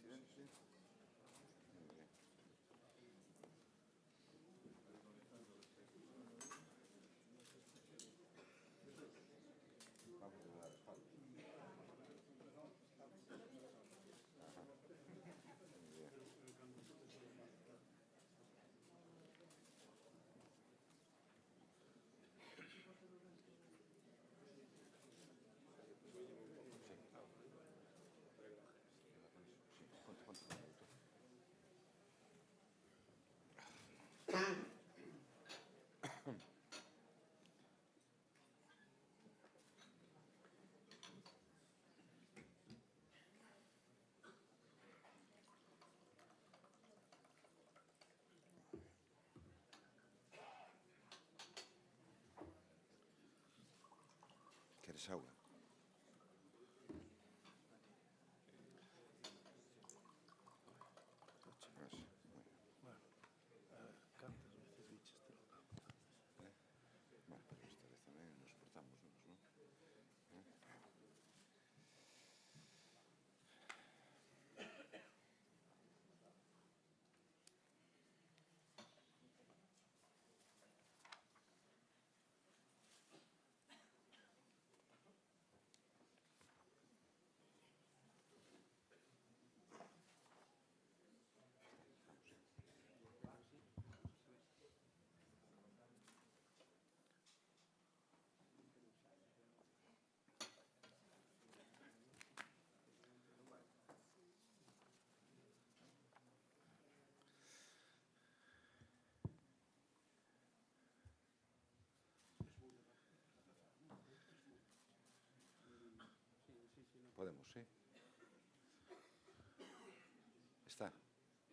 presidente. Vamos a dar espaldas. Muy bien. Sí, ponte, ponte. ¿Quieres agua? Gracias. Cantas veces diches te lo campo. Bueno, pero esta vez tamén nos portamos uns, non? Podemos, sí.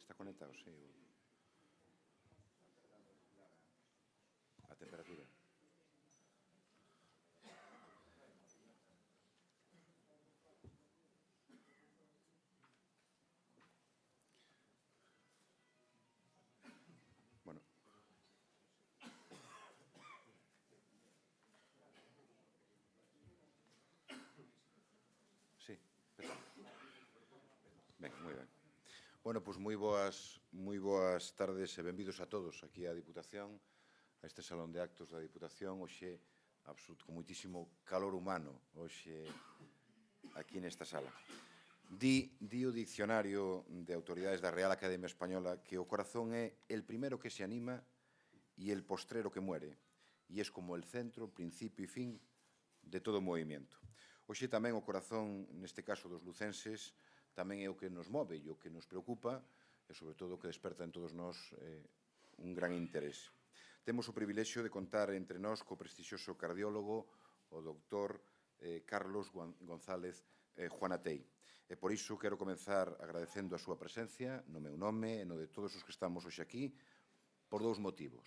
Está conectado, sí. A temperatura. Bueno. Sí, empezamos. Ben, moi ben. Bueno, pois moi boas tardes e benvidos a todos aquí á Diputación, a este salón de actos da Diputación, hoxe con moitísimo calor humano, hoxe aquí nesta sala. Di o Dicionario de Autoridades da Real Academia Española que o corazón é el primero que se anima e el postrero que muere, e es como el centro, principio e fin de todo movimiento. Hoxe tamén o corazón, neste caso dos lucenses, tamén é o que nos move e o que nos preocupa e, sobre todo, o que desperta en todos nós un gran interés. Temos o privilexio de contar entre nós co prestixioso cardiólogo, o doutor Carlos González Juanatei. E por iso quero comenzar agradecendo a súa presencia no meu nome e no de todos os que estamos hoxe aquí por dous motivos.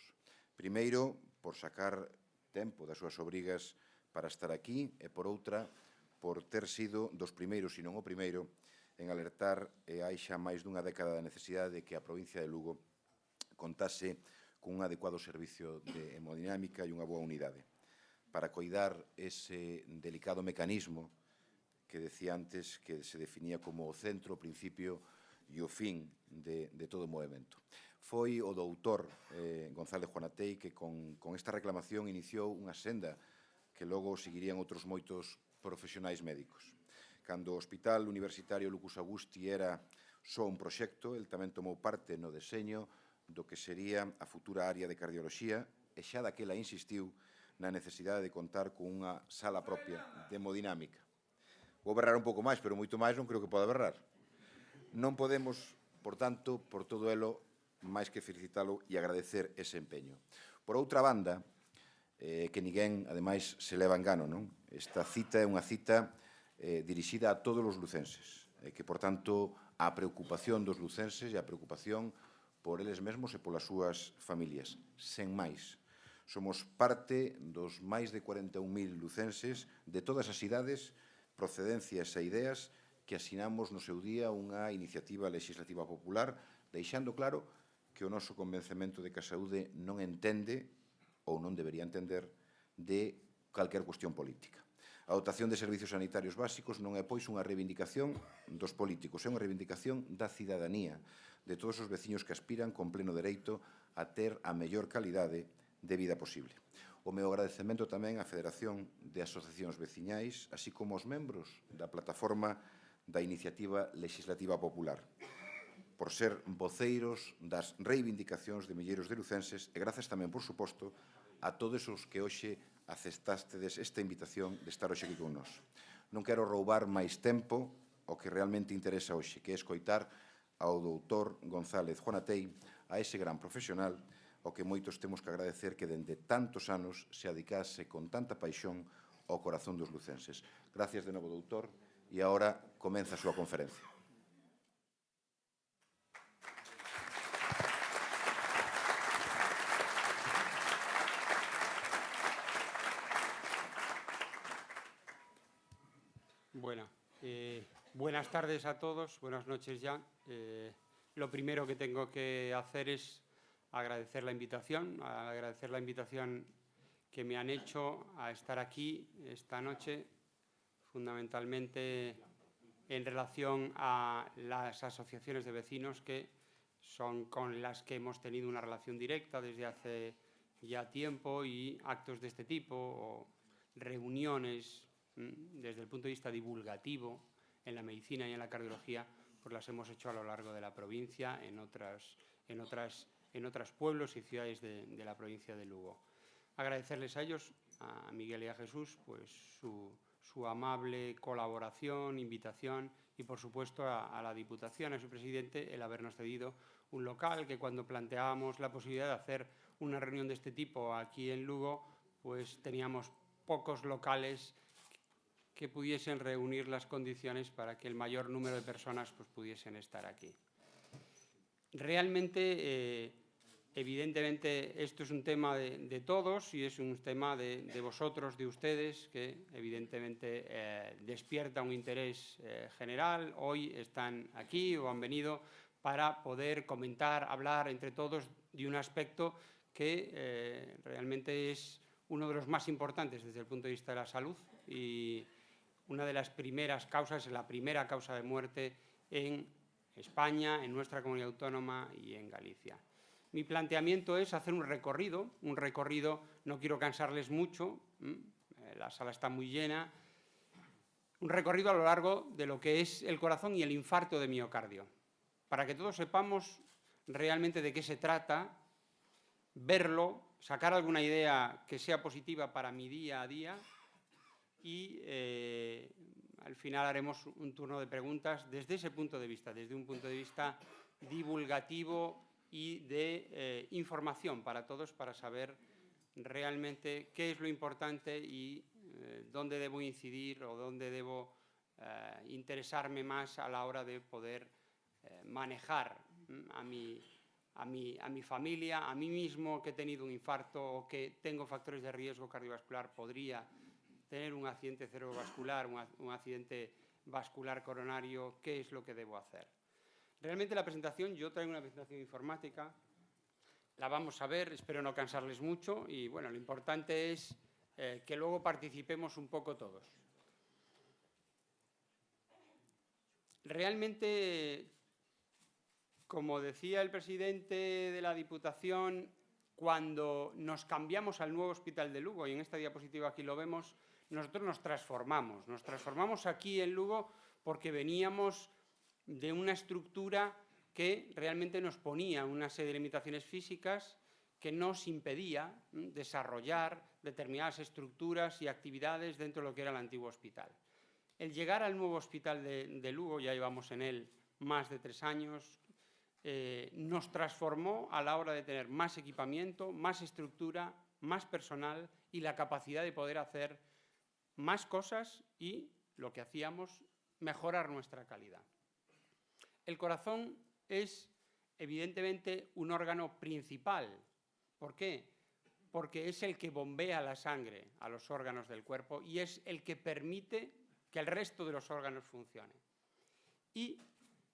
Primeiro, por sacar tempo das súas obrigas para estar aquí e, por outra, por ter sido dos primeiros, se non o primeiro, en alertar hai xa máis dunha década da necesidade de que a provincia de Lugo contase con un adecuado servicio de hemodinámica e unha boa unidade para coidar ese delicado mecanismo que decía antes que se definía como o centro, o principio e o fin de todo o movimento. Foi o doutor González Juanatei que con esta reclamación iniciou unha senda que logo seguirían outros moitos profesionais médicos. Cando o Hospital Universitario Lucus Augusti era só un proxecto, el tamén tomou parte no deseño do que sería a futura área de cardioloxía e xa daquela insistiu na necesidade de contar con unha sala propia de hemodinámica. Vou berrar un pouco máis, pero moito máis non creo que poda berrar. Non podemos, por tanto, por todo elo, máis que felicitalo e agradecer ese empeño. Por outra banda, que ninguén, ademais, se leva engano, non? Esta cita é unha cita dirixida a todos os lucenses, que, por tanto, a preocupación dos lucenses e a preocupación por eles mesmos e polas súas familias. Sen máis. Somos parte dos máis de 41.000 lucenses de todas as idades, procedencias e ideas que asinamos no seu día unha iniciativa legislativa popular, deixando claro que o noso convencemento de que a saúde non entende ou non debería entender de calquer cuestión política. A dotación de servizos sanitarios básicos non é, pois, unha reivindicación dos políticos, é unha reivindicación da cidadanía, de todos os veciños que aspiran con pleno dereito a ter a mellor calidade de vida posible. O meu agradecemento tamén á Federación de Asociacións Veciñais, así como aos membros da plataforma da Iniciativa Legislativa Popular, por ser voceiros das reivindicacións de milleiros de lucenses e grazas tamén, por suposto, a todos os que hoxe aceptastedes esta invitación de estar hoxe aquí con nós. Non quero roubar máis tempo o que realmente interesa hoxe, que é escoitar ao doutor González Juanatei, a ese gran profesional, o que moitos temos que agradecer que dende tantos anos se adicase con tanta paixón ao corazón dos lucenses. Gracias de novo, doutor, e agora comeza a súa conferencia. Bueno, buenas tardes a todos, buenas noches ya. Lo primero que tengo que hacer es agradecer la invitación que me han hecho a estar aquí esta noche, fundamentalmente en relación a las asociaciones de vecinos que son con las que hemos tenido una relación directa desde hace ya tiempo y actos de este tipo o reuniones desde el punto de vista divulgativo en la medicina y en la cardiología, pues las hemos hecho a lo largo de la provincia, en otros pueblos y ciudades de la provincia de Lugo. Agradecerles a ellos, a Miguel y a Jesús, pues su amable colaboración, invitación y, por supuesto, a la Diputación, a su presidente, el habernos cedido un local que cuando planteábamos la posibilidad de hacer una reunión de este tipo aquí en Lugo, pues teníamos pocos locales que pudiesen reunir las condiciones para que el mayor número de personas pues, pudiesen estar aquí. Realmente, evidentemente, esto es un tema de todos y es un tema de vosotros, de ustedes, que evidentemente despierta un interés general. Hoy están aquí o han venido para poder comentar, hablar entre todos de un aspecto que realmente es uno de los más importantes desde el punto de vista de la salud y una de las primeras causas, la primera causa de muerte en España, en nuestra comunidad autónoma y en Galicia. Mi planteamiento es hacer un recorrido, no quiero cansarles mucho, la sala está muy llena, un recorrido a lo largo de lo que es el corazón y el infarto de miocardio, para que todos sepamos realmente de qué se trata, verlo, sacar alguna idea que sea positiva para mi día a día y al final haremos un turno de preguntas desde ese punto de vista, desde un punto de vista divulgativo y de información para todos, para saber realmente qué es lo importante y dónde debo incidir o dónde debo interesarme más a la hora de poder manejar a mi familia, a mí mismo que he tenido un infarto o que tengo factores de riesgo cardiovascular, podría tener un accidente cerebrovascular, un accidente vascular coronario, ¿qué es lo que debo hacer? Realmente la presentación, yo traigo una presentación informática, la vamos a ver, espero no cansarles mucho y bueno, lo importante es que luego participemos un poco todos. Realmente, como decía el presidente de la Diputación, cuando nos cambiamos al nuevo Hospital de Lugo, y en esta diapositiva aquí lo vemos, nosotros nos transformamos aquí en Lugo porque veníamos de una estructura que realmente nos ponía una serie de limitaciones físicas que nos impedía desarrollar determinadas estructuras y actividades dentro de lo que era el antiguo hospital. El llegar al nuevo Hospital de Lugo, ya llevamos en él más de 3 años, nos transformó a la hora de tener más equipamiento, más estructura, más personal y la capacidad de poder hacer más cosas y, lo que hacíamos, mejorar nuestra calidad. El corazón es, evidentemente, un órgano principal. ¿Por qué? Porque es el que bombea la sangre a los órganos del cuerpo y es el que permite que el resto de los órganos funcionen. Y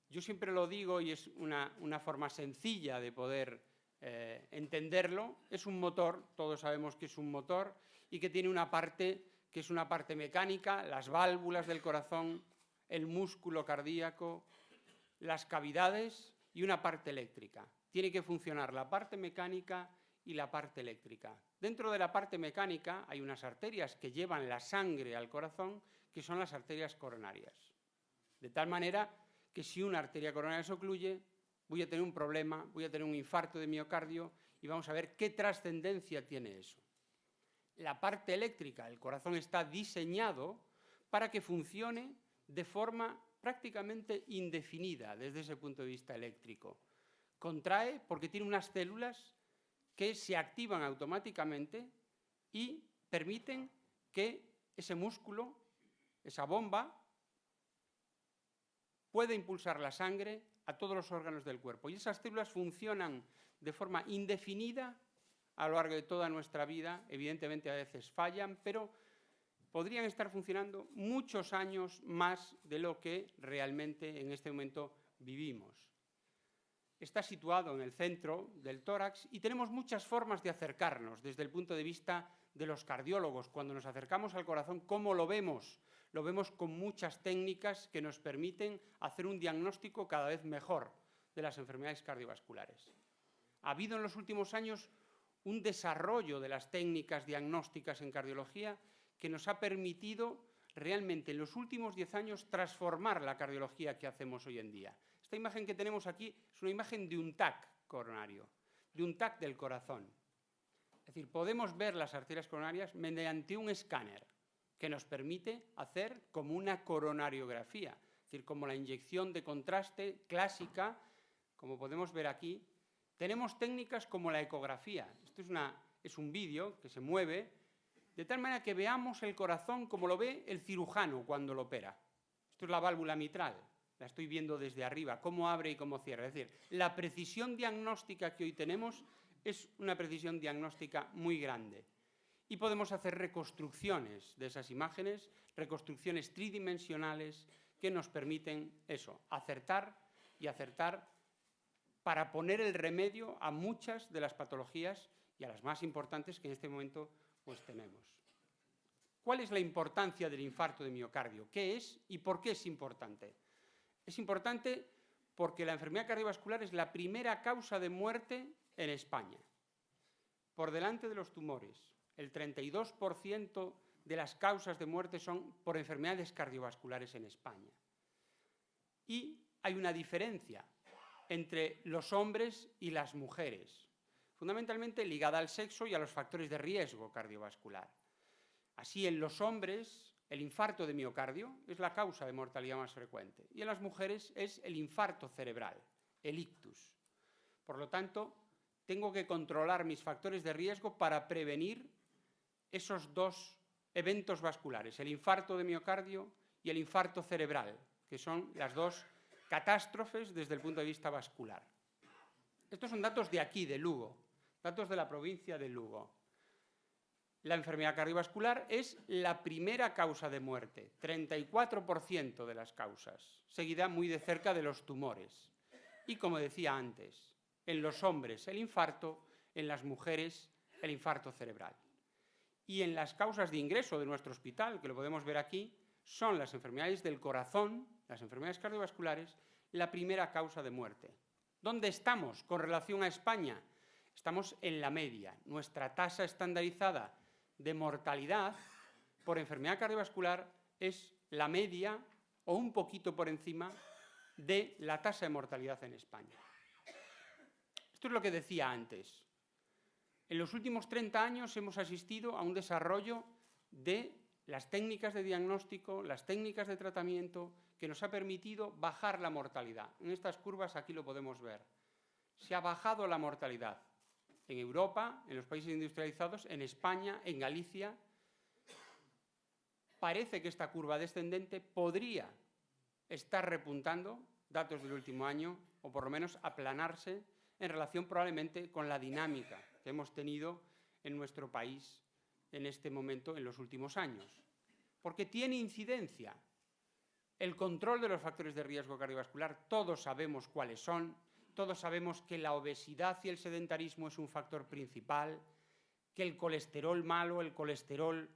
yo siempre lo digo, y es una forma sencilla de poder entenderlo, es un motor, todos sabemos que es un motor y que tiene una parte que es una parte mecánica, las válvulas del corazón, el músculo cardíaco, las cavidades y una parte eléctrica. Tiene que funcionar la parte mecánica y la parte eléctrica. Dentro de la parte mecánica hay unas arterias que llevan la sangre al corazón, que son las arterias coronarias. De tal manera que si una arteria coronaria se ocluye, voy a tener un problema, voy a tener un infarto de miocardio y vamos a ver qué trascendencia tiene eso. La parte eléctrica, el corazón está diseñado para que funcione de forma prácticamente indefinida desde ese punto de vista eléctrico. Contrae porque tiene unas células que se activan automáticamente y permiten que ese músculo, esa bomba, pueda impulsar la sangre a todos los órganos del cuerpo. Y esas células funcionan de forma indefinida a lo largo de toda nuestra vida. Evidentemente a veces fallan, pero podrían estar funcionando muchos años más de lo que realmente en este momento vivimos. Está situado en el centro del tórax y tenemos muchas formas de acercarnos desde el punto de vista de los cardiólogos. Cuando nos acercamos al corazón, ¿cómo lo vemos? Lo vemos con muchas técnicas que nos permiten hacer un diagnóstico cada vez mejor de las enfermedades cardiovasculares. Ha habido en los últimos años un desarrollo de las técnicas diagnósticas en cardiología que nos ha permitido realmente en los últimos 10 años transformar la cardiología que hacemos hoy en día. Esta imagen que tenemos aquí es una imagen de un TAC coronario, de un TAC del corazón. Es decir, podemos ver las arterias coronarias mediante un escáner que nos permite hacer como una coronariografía, es decir, como la inyección de contraste clásica, como podemos ver aquí. Tenemos técnicas como la ecografía. Esto es un vídeo que se mueve de tal manera que veamos el corazón como lo ve el cirujano cuando lo opera. Esto es la válvula mitral. La estoy viendo desde arriba, cómo abre y cómo cierra. Es decir, la precisión diagnóstica que hoy tenemos es una precisión diagnóstica muy grande. Y podemos hacer reconstrucciones de esas imágenes, reconstrucciones tridimensionales que nos permiten eso, acertar y acertar para poner el remedio a muchas de las patologías y a las más importantes que en este momento pues tenemos. ¿Cuál es la importancia del infarto de miocardio? ¿Qué es y por qué es importante? Es importante porque la enfermedad cardiovascular es la primera causa de muerte en España, por delante de los tumores. El 32% de las causas de muerte son por enfermedades cardiovasculares en España. Y hay una diferencia entre los hombres y las mujeres, fundamentalmente ligada al sexo y a los factores de riesgo cardiovascular. Así, en los hombres, el infarto de miocardio es la causa de mortalidad más frecuente y en las mujeres es el infarto cerebral, el ictus. Por lo tanto, tengo que controlar mis factores de riesgo para prevenir esos dos eventos vasculares, el infarto de miocardio y el infarto cerebral, que son las dos catástrofes desde el punto de vista vascular. Estos son datos de aquí, de Lugo, datos de la provincia de Lugo. La enfermedad cardiovascular es la primera causa de muerte, 34% de las causas, seguida muy de cerca de los tumores. Y como decía antes, en los hombres el infarto, en las mujeres el infarto cerebral. Y en las causas de ingreso de nuestro hospital, que lo podemos ver aquí, son las enfermedades del corazón, las enfermedades cardiovasculares, la primera causa de muerte. ¿Dónde estamos con relación a España? Estamos en la media. Nuestra tasa estandarizada de mortalidad por enfermedad cardiovascular es la media o un poquito por encima de la tasa de mortalidad en España. Esto es lo que decía antes. En los últimos 30 años hemos asistido a un desarrollo de las técnicas de diagnóstico, las técnicas de tratamiento, que nos ha permitido bajar la mortalidad. En estas curvas aquí lo podemos ver. Se ha bajado la mortalidad en Europa, en los países industrializados, en España, en Galicia. Parece que esta curva descendente podría estar repuntando, datos del último año, o por lo menos aplanarse en relación probablemente con la dinámica que hemos tenido en nuestro país en este momento, en los últimos años. Porque tiene incidencia el control de los factores de riesgo cardiovascular. Todos sabemos cuáles son. Todos sabemos que la obesidad y el sedentarismo es un factor principal, que el colesterol malo, el colesterol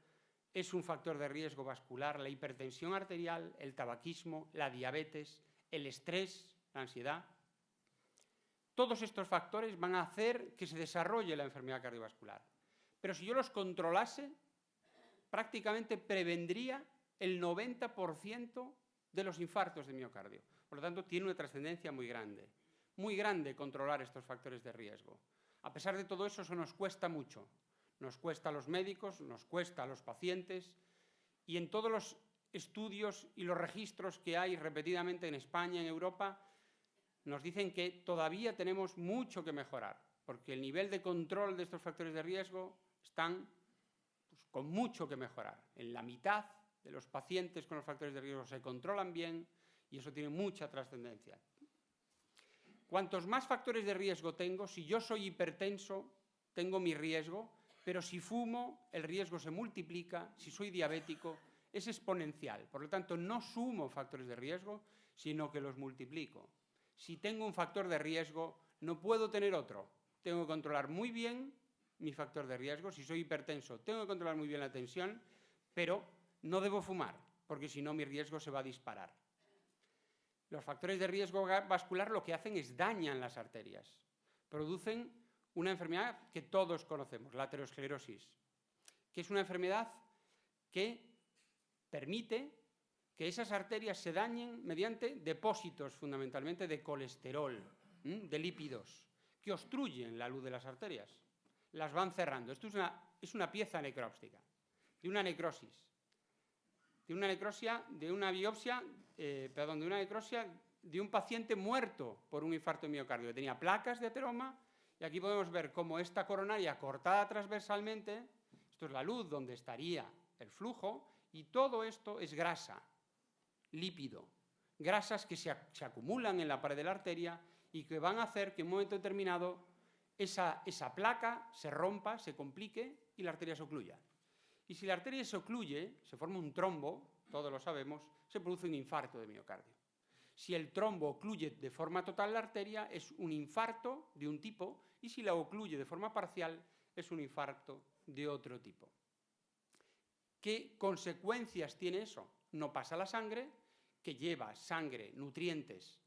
es un factor de riesgo vascular, la hipertensión arterial, el tabaquismo, la diabetes, el estrés, la ansiedad. Todos estos factores van a hacer que se desarrolle la enfermedad cardiovascular. Pero si yo los controlase, prácticamente prevendría el 90% de los infartos de miocardio. Por lo tanto, tiene una trascendencia muy grande controlar estos factores de riesgo. A pesar de todo eso, eso nos cuesta mucho. Nos cuesta a los médicos, nos cuesta a los pacientes, y en todos los estudios y los registros que hay repetidamente en España, en Europa, nos dicen que todavía tenemos mucho que mejorar, porque el nivel de control de estos factores de riesgo están con mucho que mejorar. En la mitad de los pacientes con los factores de riesgo se controlan bien y eso tiene mucha trascendencia. Cuantos más factores de riesgo tengo, si yo soy hipertenso, tengo mi riesgo, pero si fumo, el riesgo se multiplica, si soy diabético, es exponencial. Por lo tanto, no sumo factores de riesgo, sino que los multiplico. Si tengo un factor de riesgo, no puedo tener otro. Tengo que controlar muy bien mi factor de riesgo. Si soy hipertenso, tengo que controlar muy bien la tensión, pero no debo fumar, porque si no mi riesgo se va a disparar. Los factores de riesgo vascular lo que hacen es dañan las arterias. Producen una enfermedad que todos conocemos, la aterosclerosis, que es una enfermedad que permite que esas arterias se dañen mediante depósitos fundamentalmente de colesterol, de lípidos, que obstruyen la luz de las arterias, las van cerrando. Esto es una pieza necróptica, de una necrosis, de una necrosia de un paciente muerto por un infarto de miocardio, que tenía placas de ateroma, y aquí podemos ver cómo esta coronaria cortada transversalmente, esto es la luz donde estaría el flujo, y todo esto es grasa, lípido, grasas que se acumulan en la pared de la arteria y que van a hacer que en un momento determinado esa placa se rompa, se complique y la arteria se ocluya. Y si la arteria se ocluye, se forma un trombo, todos lo sabemos, se produce un infarto de miocardio. Si el trombo ocluye de forma total la arteria, es un infarto de un tipo, y si la ocluye de forma parcial, es un infarto de otro tipo. ¿Qué consecuencias tiene eso? No pasa la sangre, que lleva sangre, nutrientes,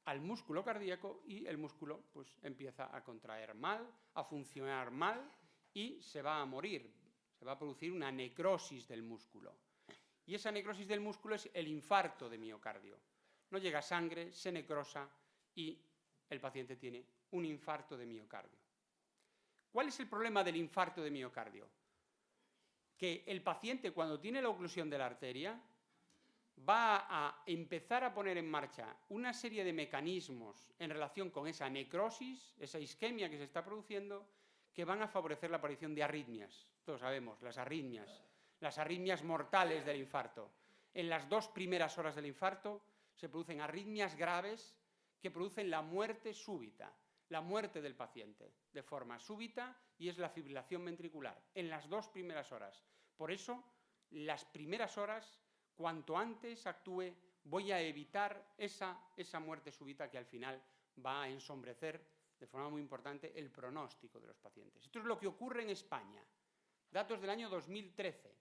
al músculo cardíaco, y el músculo pues, empieza a contraer mal, a funcionar mal y se va a morir. Se va a producir una necrosis del músculo. Y esa necrosis del músculo es el infarto de miocardio. No llega sangre, se necrosa y el paciente tiene un infarto de miocardio. ¿Cuál es el problema del infarto de miocardio? Que el paciente, cuando tiene la oclusión de la arteria, va a empezar a poner en marcha una serie de mecanismos en relación con esa necrosis, esa isquemia que se está produciendo, que van a favorecer la aparición de arritmias. Todos sabemos, las arritmias mortales del infarto. En las 2 primeras horas del infarto se producen arritmias graves que producen la muerte súbita, la muerte del paciente de forma súbita, y es la fibrilación ventricular en las 2 primeras horas. Por eso, las primeras horas, cuanto antes actúe, voy a evitar esa muerte súbita que al final va a ensombrecer de forma muy importante el pronóstico de los pacientes. Esto es lo que ocurre en España. Datos del año 2013.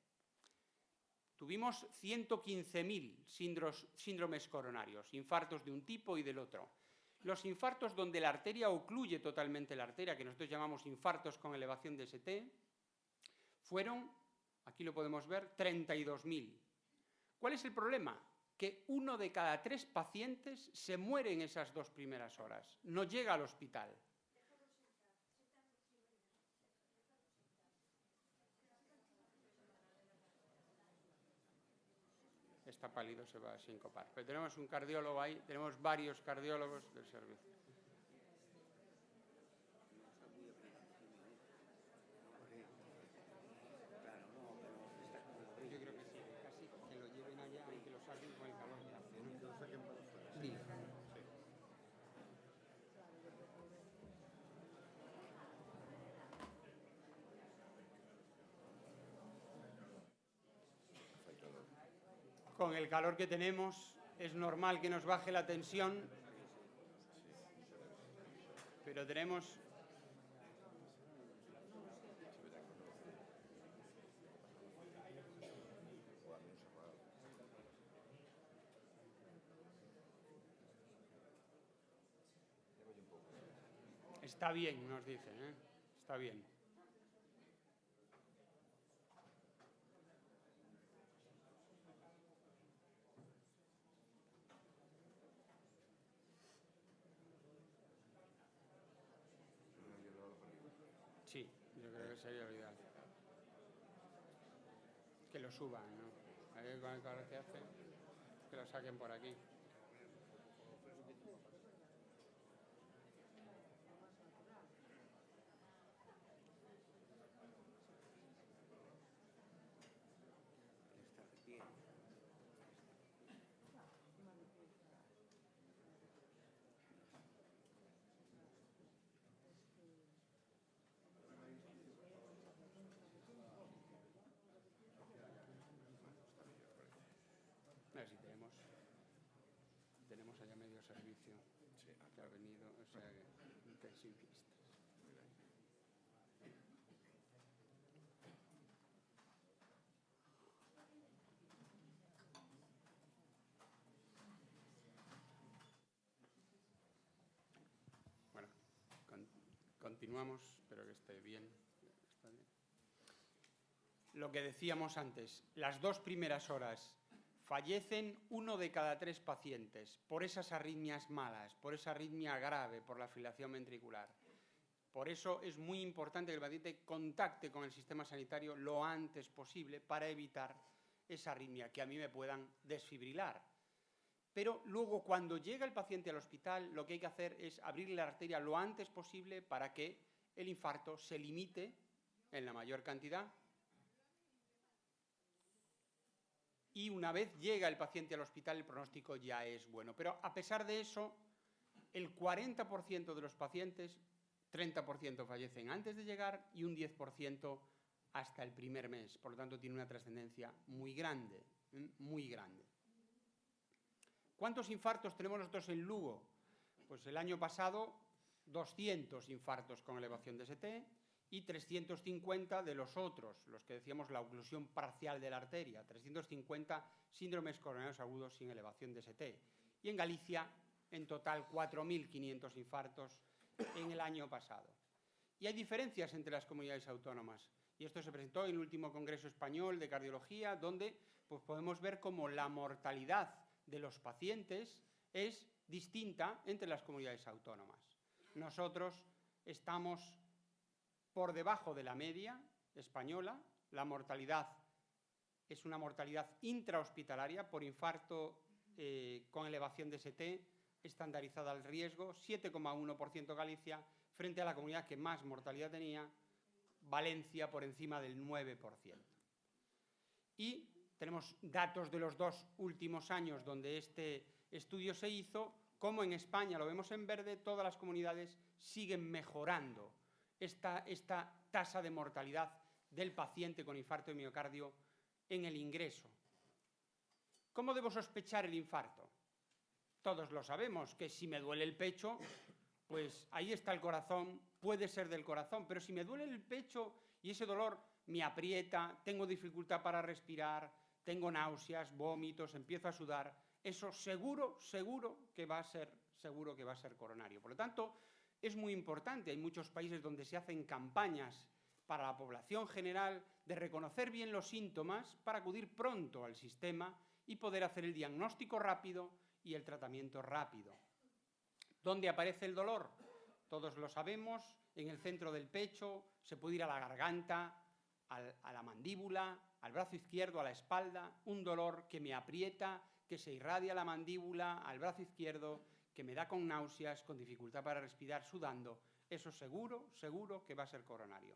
Tuvimos 115.000 síndromes coronarios, infartos de un tipo y del otro. Los infartos donde la arteria ocluye totalmente la arteria, que nosotros llamamos infartos con elevación de ST, fueron, aquí lo podemos ver, 32.000. ¿Cuál es el problema? Que 1 de cada 3 pacientes se muere en esas 2 primeras horas, no llega al hospital. Está pálido, se va a sincopar. Pero tenemos un cardiólogo ahí, tenemos varios cardiólogos del servicio. Yo creo que sí, casi que lo lleven allá y que lo saquen con el calor que hace, ¿no? Que lo saquen para afuera. Dile. Con el calor que tenemos, es normal que nos baje la tensión, pero tenemos... Está bien, nos dicen, ¿eh? Está bien. Sí, yo creo que sería lo ideal. Que lo suban, ¿no? Ahí con el calor que hace, que lo saquen por aquí. A ver si tenemos allá medio servicio que ha venido, o sea que intensivistas. Bueno, continuamos, espero que esté bien. Está bien. Lo que decíamos antes, las 2 primeras horas fallecen 1 de cada 3 pacientes por esas arritmias malas, por esa arritmia grave, por la fibrilación ventricular. Por eso es muy importante que el paciente contacte con el sistema sanitario lo antes posible para evitar esa arritmia, que a mí me puedan desfibrilar. Pero luego, cuando llega el paciente al hospital, lo que hay que hacer es abrirle la arteria lo antes posible para que el infarto se limite en la mayor cantidad. Y una vez llega el paciente al hospital, el pronóstico ya es bueno. Pero a pesar de eso, el 40% de los pacientes, 30% fallecen antes de llegar y un 10% hasta el primer mes. Por lo tanto, tiene una trascendencia muy grande, muy grande. ¿Cuántos infartos tenemos nosotros en Lugo? Pues el año pasado, 200 infartos con elevación de ST y 350 de los otros, los que decíamos la oclusión parcial de la arteria, 350 síndromes coronarios agudos sin elevación de ST. Y en Galicia, en total, 4.500 infartos en el año pasado. Y hay diferencias entre las comunidades autónomas. Y esto se presentó en el último Congreso Español de Cardiología, donde pues, podemos ver cómo la mortalidad de los pacientes es distinta entre las comunidades autónomas. Nosotros estamos por debajo de la media española. La mortalidad es una mortalidad intrahospitalaria por infarto con elevación de ST, estandarizada al riesgo, 7,1% Galicia, frente a la comunidad que más mortalidad tenía, Valencia, por encima del 9%. Y tenemos datos de los 2 últimos años donde este estudio se hizo, como en España, lo vemos en verde, todas las comunidades siguen mejorando esta tasa de mortalidad del paciente con infarto de miocardio en el ingreso. ¿Cómo debo sospechar el infarto? Todos lo sabemos, que si me duele el pecho, pues ahí está el corazón, puede ser del corazón, pero si me duele el pecho y ese dolor me aprieta, tengo dificultad para respirar, tengo náuseas, vómitos, empiezo a sudar, eso seguro que va a ser coronario. Por lo tanto, es muy importante, hay muchos países donde se hacen campañas para la población general de reconocer bien los síntomas para acudir pronto al sistema y poder hacer el diagnóstico rápido y el tratamiento rápido. ¿Dónde aparece el dolor? Todos lo sabemos, en el centro del pecho, se puede ir a la garganta, a la mandíbula, al brazo izquierdo, a la espalda, un dolor que me aprieta, que se irradia a la mandíbula, al brazo izquierdo, que me da con náuseas, con dificultad para respirar, sudando. Eso seguro que va a ser coronario.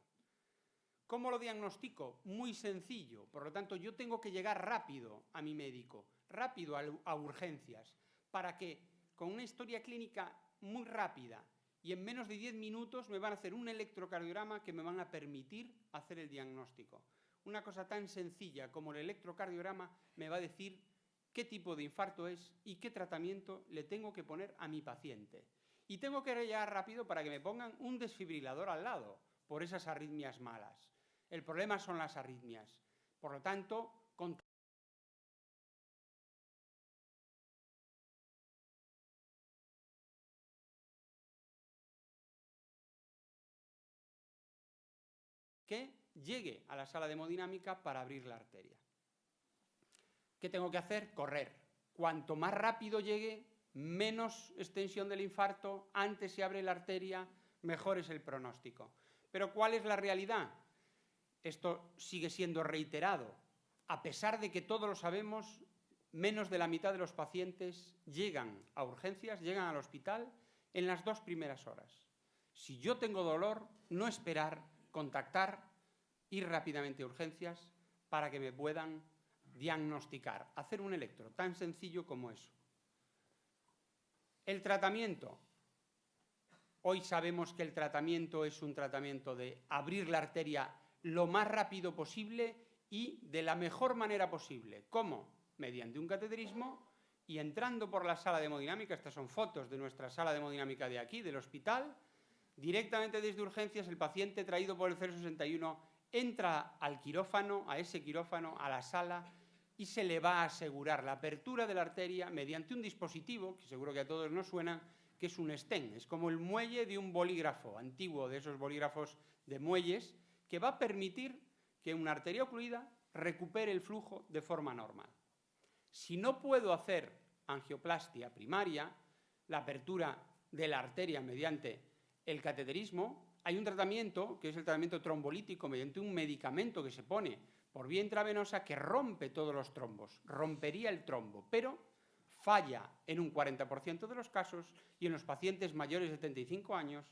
¿Cómo lo diagnostico? Muy sencillo. Por lo tanto, yo tengo que llegar rápido a mi médico, rápido a urgencias, para que con una historia clínica muy rápida y en menos de 10 minutos me van a hacer un electrocardiograma que me van a permitir hacer el diagnóstico. Una cosa tan sencilla como el electrocardiograma me va a decir qué tipo de infarto es y qué tratamiento le tengo que poner a mi paciente. Y tengo que llegar rápido para que me pongan un desfibrilador al lado por esas arritmias malas. El problema son las arritmias. Por lo tanto, llegue a la sala de hemodinámica para abrir la arteria. ¿Qué tengo que hacer? Correr. Cuanto más rápido llegue, menos extensión del infarto, antes se abre la arteria, mejor es el pronóstico. Pero ¿cuál es la realidad? Esto sigue siendo reiterado. A pesar de que todos lo sabemos, menos de la mitad de los pacientes llegan a urgencias, llegan al hospital en las 2 primeras horas. Si yo tengo dolor, no esperar, contactar, ir rápidamente a urgencias para que me puedan diagnosticar, hacer un electro, tan sencillo como eso. El tratamiento. Hoy sabemos que el tratamiento es un tratamiento de abrir la arteria lo más rápido posible y de la mejor manera posible. ¿Cómo? Mediante un cateterismo y entrando por la sala de hemodinámica, estas son fotos de nuestra sala de hemodinámica de aquí, del hospital, directamente desde urgencias el paciente traído por el 061 entra al quirófano, a ese quirófano, a la sala y se le va a asegurar la apertura de la arteria mediante un dispositivo, que seguro que a todos nos suena, que es un stent, es como el muelle de un bolígrafo antiguo, de esos bolígrafos de muelles, que va a permitir que una arteria ocluida recupere el flujo de forma normal. Si no puedo hacer angioplastia primaria, la apertura de la arteria mediante el cateterismo, hay un tratamiento que es el tratamiento trombolítico mediante un medicamento que se pone por vía intravenosa que rompe todos los trombos, rompería el trombo, pero falla en un 40% de los casos y en los pacientes mayores de 75 años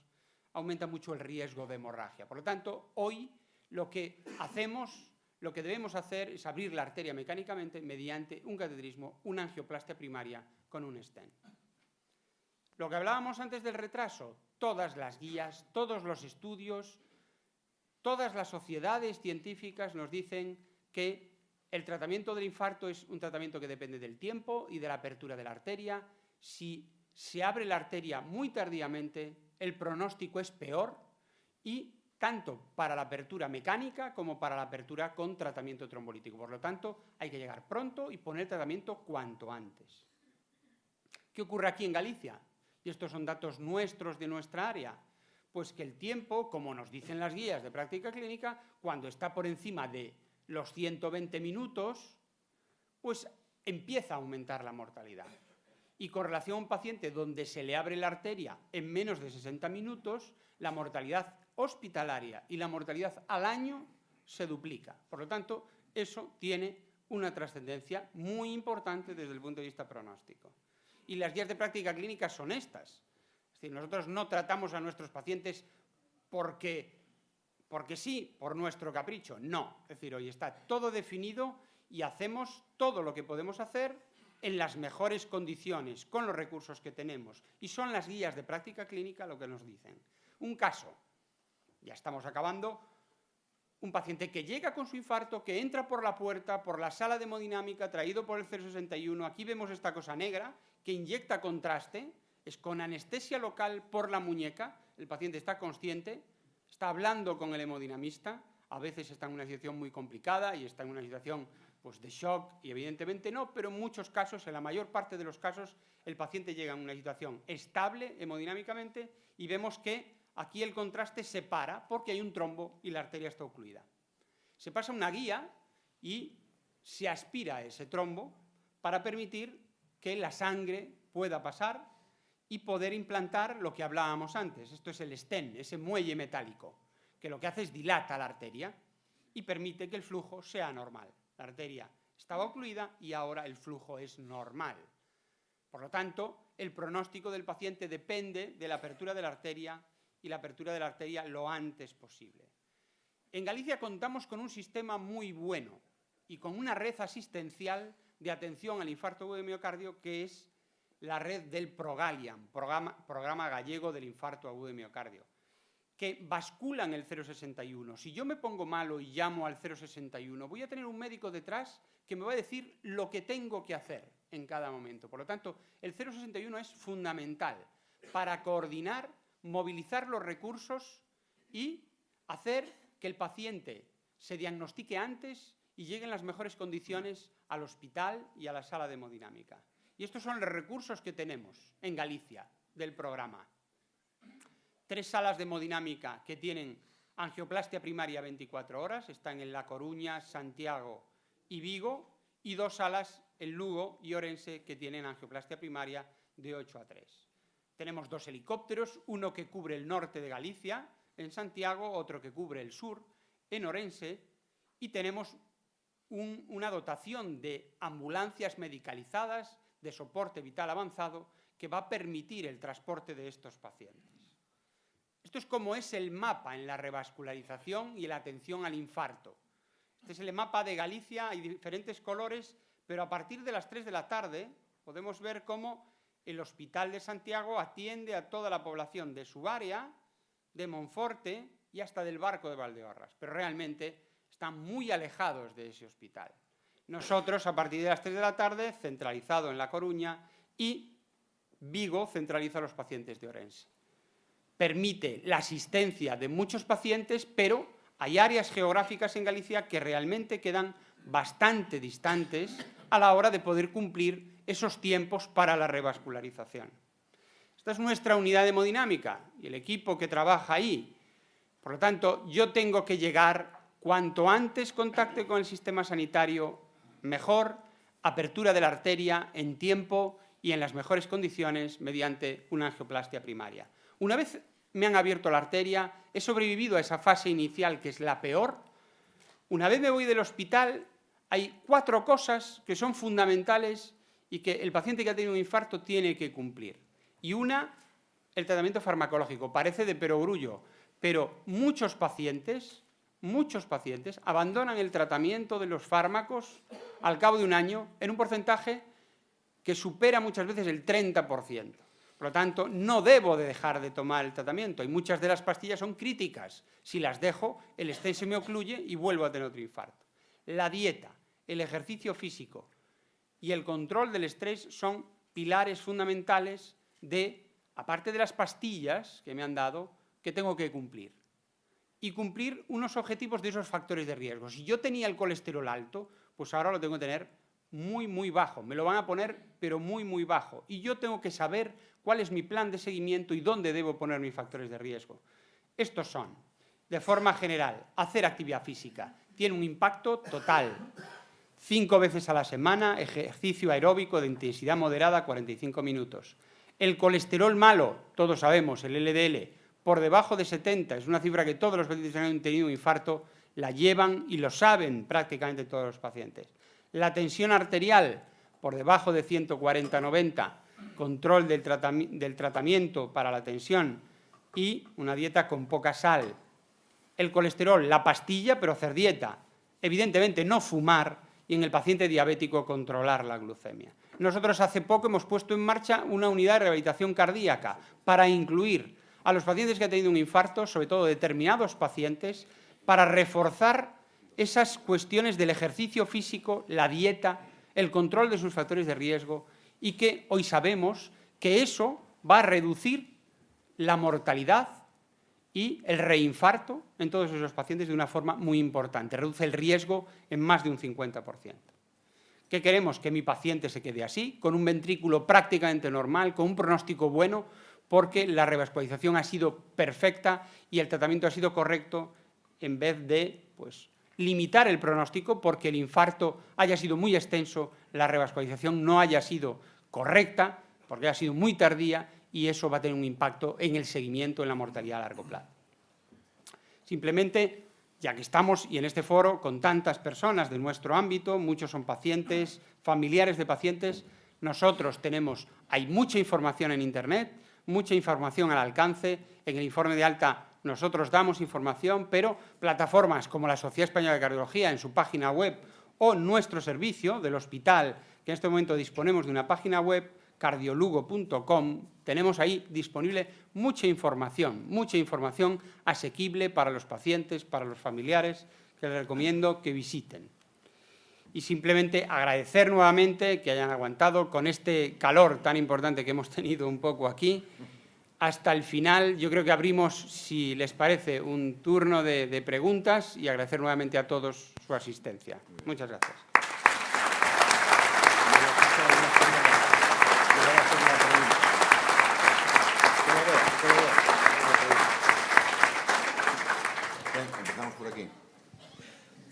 aumenta mucho el riesgo de hemorragia. Por lo tanto, hoy lo que debemos hacer es abrir la arteria mecánicamente mediante un cateterismo, una angioplastia primaria con un stent. Lo que hablábamos antes del retraso, todas las guías, todos los estudios, todas las sociedades científicas nos dicen que el tratamiento del infarto es un tratamiento que depende del tiempo y de la apertura de la arteria. Si se abre la arteria muy tardíamente, el pronóstico es peor y tanto para la apertura mecánica como para la apertura con tratamiento trombolítico. Por lo tanto, hay que llegar pronto y poner tratamiento cuanto antes. ¿Qué ocurre aquí en Galicia? Y estos son datos nuestros de nuestra área. Pues que el tiempo, como nos dicen las guías de práctica clínica, cuando está por encima de los 120 minutos, pues empieza a aumentar la mortalidad. Y con relación a un paciente donde se le abre la arteria en menos de 60 minutos, la mortalidad hospitalaria y la mortalidad al año se duplica. Por lo tanto, eso tiene una trascendencia muy importante desde el punto de vista pronóstico. Y las guías de práctica clínica son estas. Es decir, nosotros no tratamos a nuestros pacientes porque sí, por nuestro capricho. No. Es decir, hoy está todo definido y hacemos todo lo que podemos hacer en las mejores condiciones, con los recursos que tenemos. Y son las guías de práctica clínica lo que nos dicen. Un caso, ya estamos acabando, un paciente que llega con su infarto, que entra por la puerta, por la sala de hemodinámica, traído por el 061, aquí vemos esta cosa negra, que inyecta contraste, es con anestesia local por la muñeca, el paciente está consciente, está hablando con el hemodinamista, a veces está en una situación muy complicada y está en una situación pues, de shock y evidentemente no, pero en muchos casos, en la mayor parte de los casos, el paciente llega en una situación estable hemodinámicamente y vemos que aquí el contraste se para porque hay un trombo y la arteria está ocluida. Se pasa una guía y se aspira ese trombo para permitir que la sangre pueda pasar y poder implantar lo que hablábamos antes. Esto es el stent, ese muelle metálico, que lo que hace es dilata la arteria y permite que el flujo sea normal. La arteria estaba ocluida y ahora el flujo es normal. Por lo tanto, el pronóstico del paciente depende de la apertura de la arteria y la apertura de la arteria lo antes posible. En Galicia contamos con un sistema muy bueno y con una red asistencial de atención al infarto agudo de miocardio que es la red del ProGallian, Programa Gallego del Infarto Agudo de Miocardio, que basculan el 061. Si yo me pongo malo y llamo al 061, voy a tener un médico detrás que me va a decir lo que tengo que hacer en cada momento. Por lo tanto, el 061 es fundamental para coordinar, movilizar los recursos y hacer que el paciente se diagnostique antes y llegue en las mejores condiciones al hospital y a la sala de hemodinámica. Y estos son los recursos que tenemos en Galicia del programa. 3 salas de hemodinámica que tienen Angioplastia primaria 24 horas, están en La Coruña, Santiago y Vigo, y 2 salas en Lugo y Orense que tienen angioplastia primaria de 8 a 3. Tenemos 2 helicópteros, uno que cubre el norte de Galicia, en Santiago, otro que cubre el sur, en Orense, y tenemos una dotación de ambulancias medicalizadas, de soporte vital avanzado, que va a permitir el transporte de estos pacientes. Esto es como es el mapa en la revascularización y la atención al infarto. Este es el mapa de Galicia, hay diferentes colores, pero a partir de las 3 de la tarde podemos ver cómo el Hospital de Santiago atiende a toda la población de su área, de Monforte y hasta del Barco de Valdeorras, pero realmente están muy alejados de ese hospital. Nosotros, a partir de las 3 de la tarde, centralizado en La Coruña, y Vigo centraliza a los pacientes de Orense. Permite la asistencia de muchos pacientes, pero hay áreas geográficas en Galicia que realmente quedan bastante distantes a la hora de poder cumplir esos tiempos para la revascularización. Esta es nuestra unidad de hemodinámica y el equipo que trabaja ahí. Por lo tanto, yo tengo que llegar cuanto antes contacte con el sistema sanitario, mejor, apertura de la arteria en tiempo y en las mejores condiciones mediante una angioplastia primaria. Una vez me han abierto la arteria, he sobrevivido a esa fase inicial que es la peor. Una vez me voy del hospital, hay 4 cosas que son fundamentales y que el paciente que ha tenido un infarto tiene que cumplir. Y una, el tratamiento farmacológico. Parece de perogrullo, pero muchos pacientes abandonan el tratamiento de los fármacos al cabo de un año en un porcentaje que supera muchas veces el 30%. Por lo tanto, no debo de dejar de tomar el tratamiento y muchas de las pastillas son críticas. Si las dejo, el stent se me ocluye y vuelvo a tener otro infarto. La dieta, el ejercicio físico y el control del estrés son pilares fundamentales aparte de las pastillas que me han dado, que tengo que cumplir. Y cumplir unos objetivos de esos factores de riesgo. Si yo tenía el colesterol alto, pues ahora lo tengo que tener muy, muy bajo. Me lo van a poner, pero muy, muy bajo. Y yo tengo que saber cuál es mi plan de seguimiento y dónde debo poner mis factores de riesgo. Estos son, de forma general, hacer actividad física. Tiene un impacto total. 5 veces a la semana, ejercicio aeróbico de intensidad moderada, 45 minutos. El colesterol malo, todos sabemos, el LDL, por debajo de 70, es una cifra que todos los pacientes que han tenido un infarto la llevan y lo saben prácticamente todos los pacientes. La tensión arterial, por debajo de 140-90, control del tratamiento para la tensión y una dieta con poca sal. El colesterol, la pastilla, pero hacer dieta. Evidentemente, no fumar y en el paciente diabético controlar la glucemia. Nosotros hace poco hemos puesto en marcha una unidad de rehabilitación cardíaca para incluir a los pacientes que han tenido un infarto, sobre todo determinados pacientes, para reforzar esas cuestiones del ejercicio físico, la dieta, el control de sus factores de riesgo y que hoy sabemos que eso va a reducir la mortalidad y el reinfarto en todos esos pacientes de una forma muy importante. Reduce el riesgo en más de un 50%. ¿Qué queremos? Que mi paciente se quede así, con un ventrículo prácticamente normal, con un pronóstico bueno, porque la revascularización ha sido perfecta y el tratamiento ha sido correcto en vez de limitar el pronóstico porque el infarto haya sido muy extenso, la revascularización no haya sido correcta porque ha sido muy tardía y eso va a tener un impacto en el seguimiento, en la mortalidad a largo plazo. Simplemente, ya que estamos y en este foro con tantas personas de nuestro ámbito, muchos son pacientes, familiares de pacientes, nosotros hay mucha información en Internet, mucha información al alcance. En el informe de alta nosotros damos información, pero plataformas como la Sociedad Española de Cardiología en su página web o nuestro servicio del hospital, que en este momento disponemos de una página web, cardiolugo.com, tenemos ahí disponible mucha información asequible para los pacientes, para los familiares, que les recomiendo que visiten. Y simplemente agradecer nuevamente que hayan aguantado con este calor tan importante que hemos tenido un poco aquí. Hasta el final, yo creo que abrimos, si les parece, un turno de preguntas y agradecer nuevamente a todos su asistencia. Muchas gracias.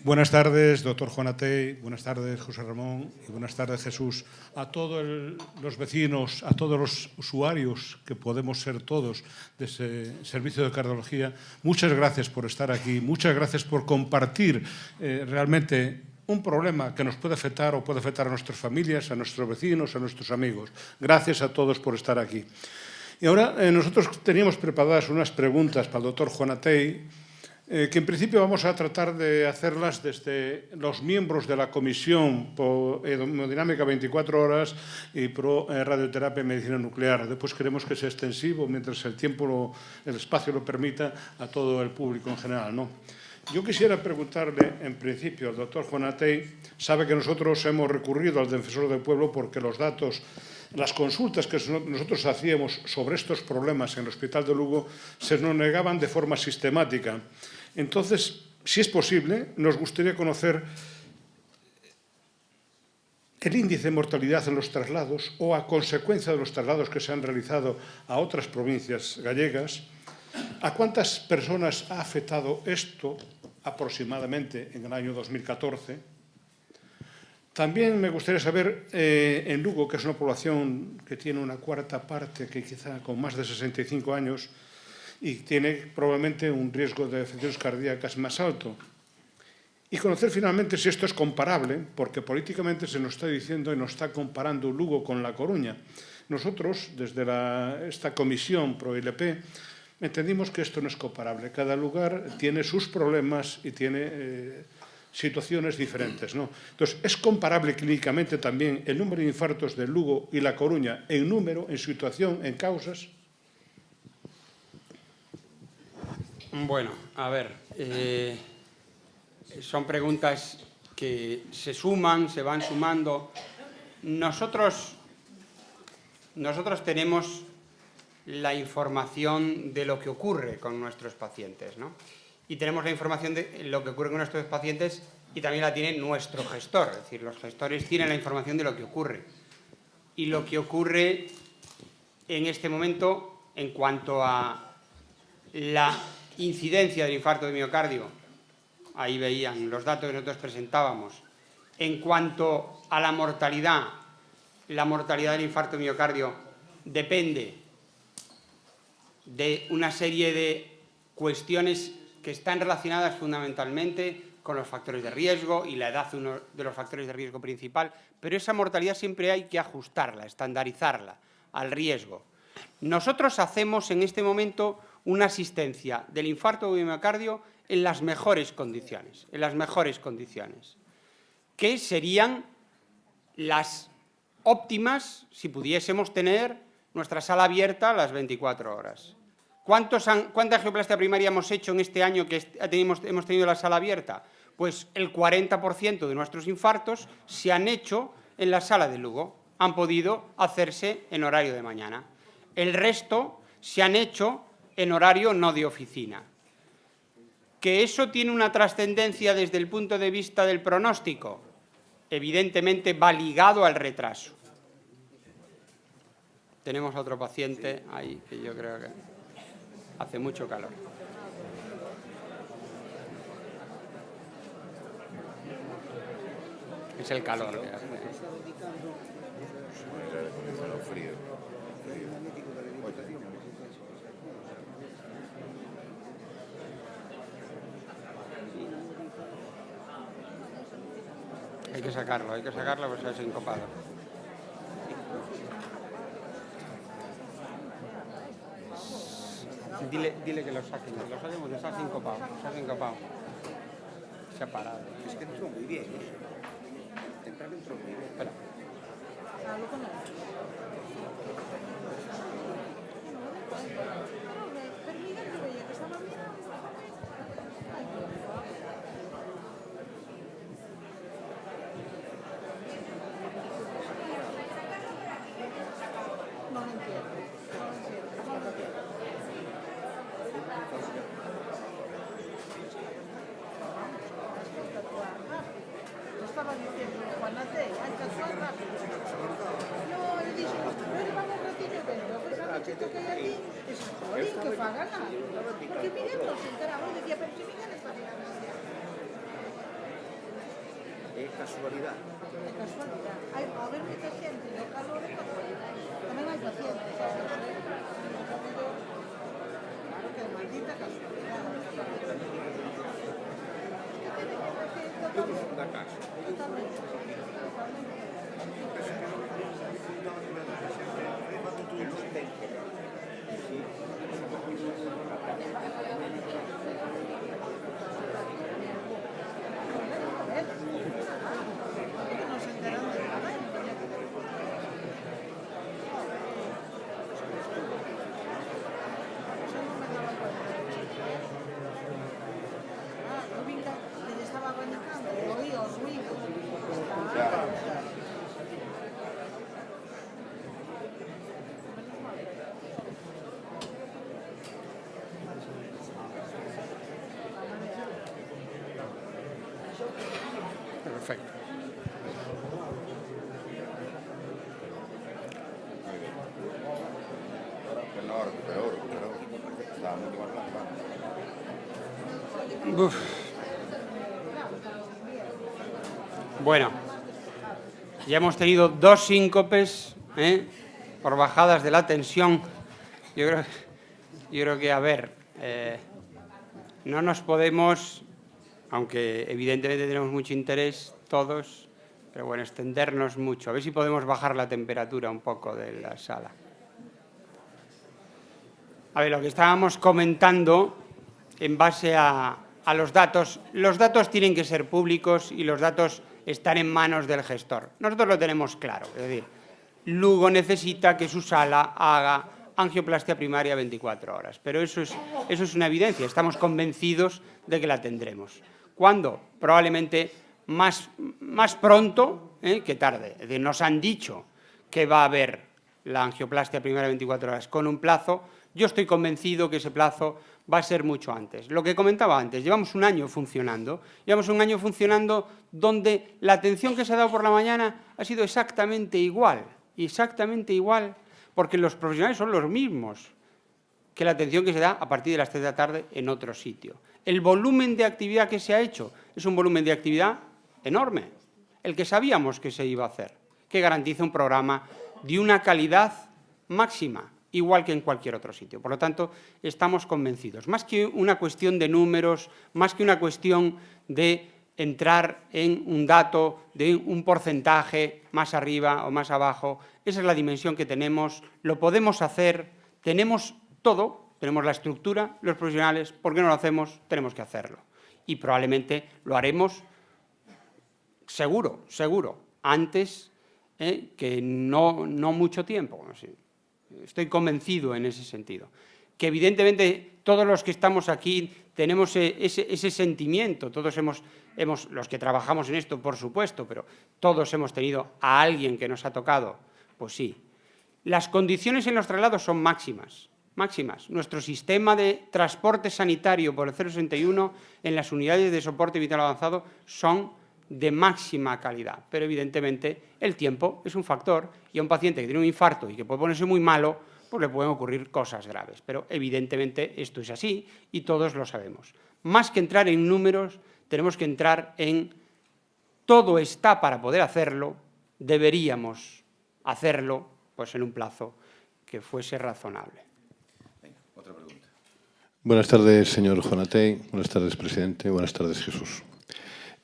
Buenas tardes, doctor Juan Atei, buenas tardes, José Ramón, y buenas tardes, Jesús. A todos los vecinos, a todos los usuarios, que podemos ser todos, de ese servicio de cardiología, muchas gracias por estar aquí, muchas gracias por compartir realmente un problema que nos puede afectar o puede afectar a nuestras familias, a nuestros vecinos, a nuestros amigos. Gracias a todos por estar aquí. Y ahora nosotros teníamos preparadas unas preguntas para el doctor Juan Atei, que en principio vamos a tratar de hacerlas desde los miembros de la Comisión por Hemodinámica 24 horas y pro radioterapia y medicina nuclear. Después queremos que sea extensivo, mientras el tiempo, el espacio lo permita, a todo el público en general, ¿no? Yo quisiera preguntarle, en principio, al doctor Juan Atei. Sabe que nosotros hemos recurrido al Defensor del Pueblo porque los datos, las consultas que nosotros hacíamos sobre estos problemas en el Hospital de Lugo se nos negaban de forma sistemática. Entonces, si es posible, nos gustaría conocer el índice de mortalidad en los traslados o a consecuencia de los traslados que se han realizado a otras provincias gallegas. ¿A cuántas personas ha afectado esto aproximadamente en el año 2014? También me gustaría saber, en Lugo, que es una población que tiene una cuarta parte, que quizá con más de 65 años, y tiene probablemente un riesgo de afecciones cardíacas más alto. Y conocer finalmente si esto es comparable, porque políticamente se nos está diciendo y nos está comparando Lugo con La Coruña. Nosotros, desde esta comisión pro-ILP, entendimos que esto no es comparable. Cada lugar tiene sus problemas y tiene situaciones diferentes, ¿no? Entonces, ¿es comparable clínicamente también el número de infartos de Lugo y La Coruña en número, en situación, en causas? Bueno, a ver, son preguntas que se suman, se van sumando. Nosotros tenemos la información de lo que ocurre con nuestros pacientes, ¿no? Y tenemos la información de lo que ocurre con nuestros pacientes y también la tiene nuestro gestor. Es decir, los gestores tienen la información de lo que ocurre. Y lo que ocurre en este momento, en cuanto a la incidencia del infarto de miocardio, ahí veían los datos que nosotros presentábamos. En cuanto a la mortalidad del infarto de miocardio depende de una serie de cuestiones que están relacionadas fundamentalmente con los factores de riesgo, y la edad es uno de los factores de riesgo principal, pero esa mortalidad siempre hay que ajustarla, estandarizarla al riesgo. Nosotros hacemos en este momento una asistencia del infarto de miocardio en las mejores condiciones, que serían las óptimas si pudiésemos tener nuestra sala abierta las 24 horas. ¿Cuánta angioplastia primaria hemos hecho en este año que hemos tenido la sala abierta? Pues el 40% de nuestros infartos se han hecho en la sala de Lugo, han podido hacerse en horario de mañana. El resto se han hecho en horario no de oficina. ¿Que eso tiene una trascendencia desde el punto de vista del pronóstico? Evidentemente va ligado al retraso. Tenemos a otro paciente ahí que yo creo que hace mucho calor. Es el calor que hace. Hay que sacarlo porque se ha sincopado. Dile que lo saquen porque se ha sincopado. Se ha parado. Es que entró muy bien, ¿eh? Entró muy bien. Espera. Estaba diciendo, Juan Atei, hay que actuar rápido. No, él dice, pero van un ratillo dentro, pues a bichito que hay aquí, es un jolín que fa ganar. Porque miremos, enteramos, decía, pero si mira esta dinámica. É casualidade. É casualidade. Hai a haber moita xente no calor é casualidade. Tamén hai pacientes, sabes? Claro que é maldita casualidade. Eu gosto da casa. Totalmente. Que non ten que ver. Non se enteran de nada. Eso non me daba cuenta. Eu vin que lle estaba abanicando e oí os ruidos. Perfecto. Recuperó. Estaba mucho más blanco. Uf. Bueno, ya hemos tenido 2 síncopes por bajadas de la tensión. Yo creo que, a ver, no nos podemos, aunque evidentemente tenemos mucho interés todos, pero bueno, extendernos mucho. A ver si podemos bajar la temperatura un poco de la sala. A ver, lo que estábamos comentando en base a los datos tienen que ser públicos y los datos están en manos del gestor. Nosotros lo tenemos claro, es decir, Lugo necesita que su sala haga angioplastia primaria 24 horas, pero eso es una evidencia, estamos convencidos de que la tendremos. ¿Cuándo? Probablemente más pronto que tarde. Es decir, nos han dicho que va a haber la angioplastia primaria 24 horas con un plazo. Yo estoy convencido que ese plazo va a ser mucho antes. Lo que comentaba antes, llevamos un año funcionando donde la atención que se ha dado por la mañana ha sido exactamente igual, porque los profesionales son los mismos que la atención que se da a partir de las 3 de la tarde en otro sitio. El volumen de actividad que se ha hecho es un volumen de actividad enorme, el que sabíamos que se iba a hacer, que garantiza un programa de una calidad máxima, igual que en cualquier otro sitio. Por lo tanto, estamos convencidos. Más que una cuestión de números, más que una cuestión de entrar en un dato, de un porcentaje más arriba o más abajo, esa es la dimensión que tenemos, lo podemos hacer, tenemos todo, tenemos la estructura, los profesionales, ¿por qué no lo hacemos? Tenemos que hacerlo. Y probablemente lo haremos seguro, antes que no mucho tiempo. Estoy convencido en ese sentido. Que evidentemente todos los que estamos aquí tenemos ese sentimiento, todos hemos, los que trabajamos en esto, por supuesto, pero todos hemos tenido a alguien que nos ha tocado, pues sí. Las condiciones en los traslados son máximas. Nuestro sistema de transporte sanitario por el 061 en las unidades de soporte vital avanzado son de máxima calidad, pero evidentemente el tiempo es un factor y a un paciente que tiene un infarto y que puede ponerse muy malo, pues le pueden ocurrir cosas graves, pero evidentemente esto es así y todos lo sabemos. Más que entrar en números, tenemos que entrar en todo está para poder hacerlo, deberíamos hacerlo pues en un plazo que fuese razonable. Venga, otra pregunta. Buenas tardes, señor Jonatey. Buenas tardes, presidente. Buenas tardes, Jesús.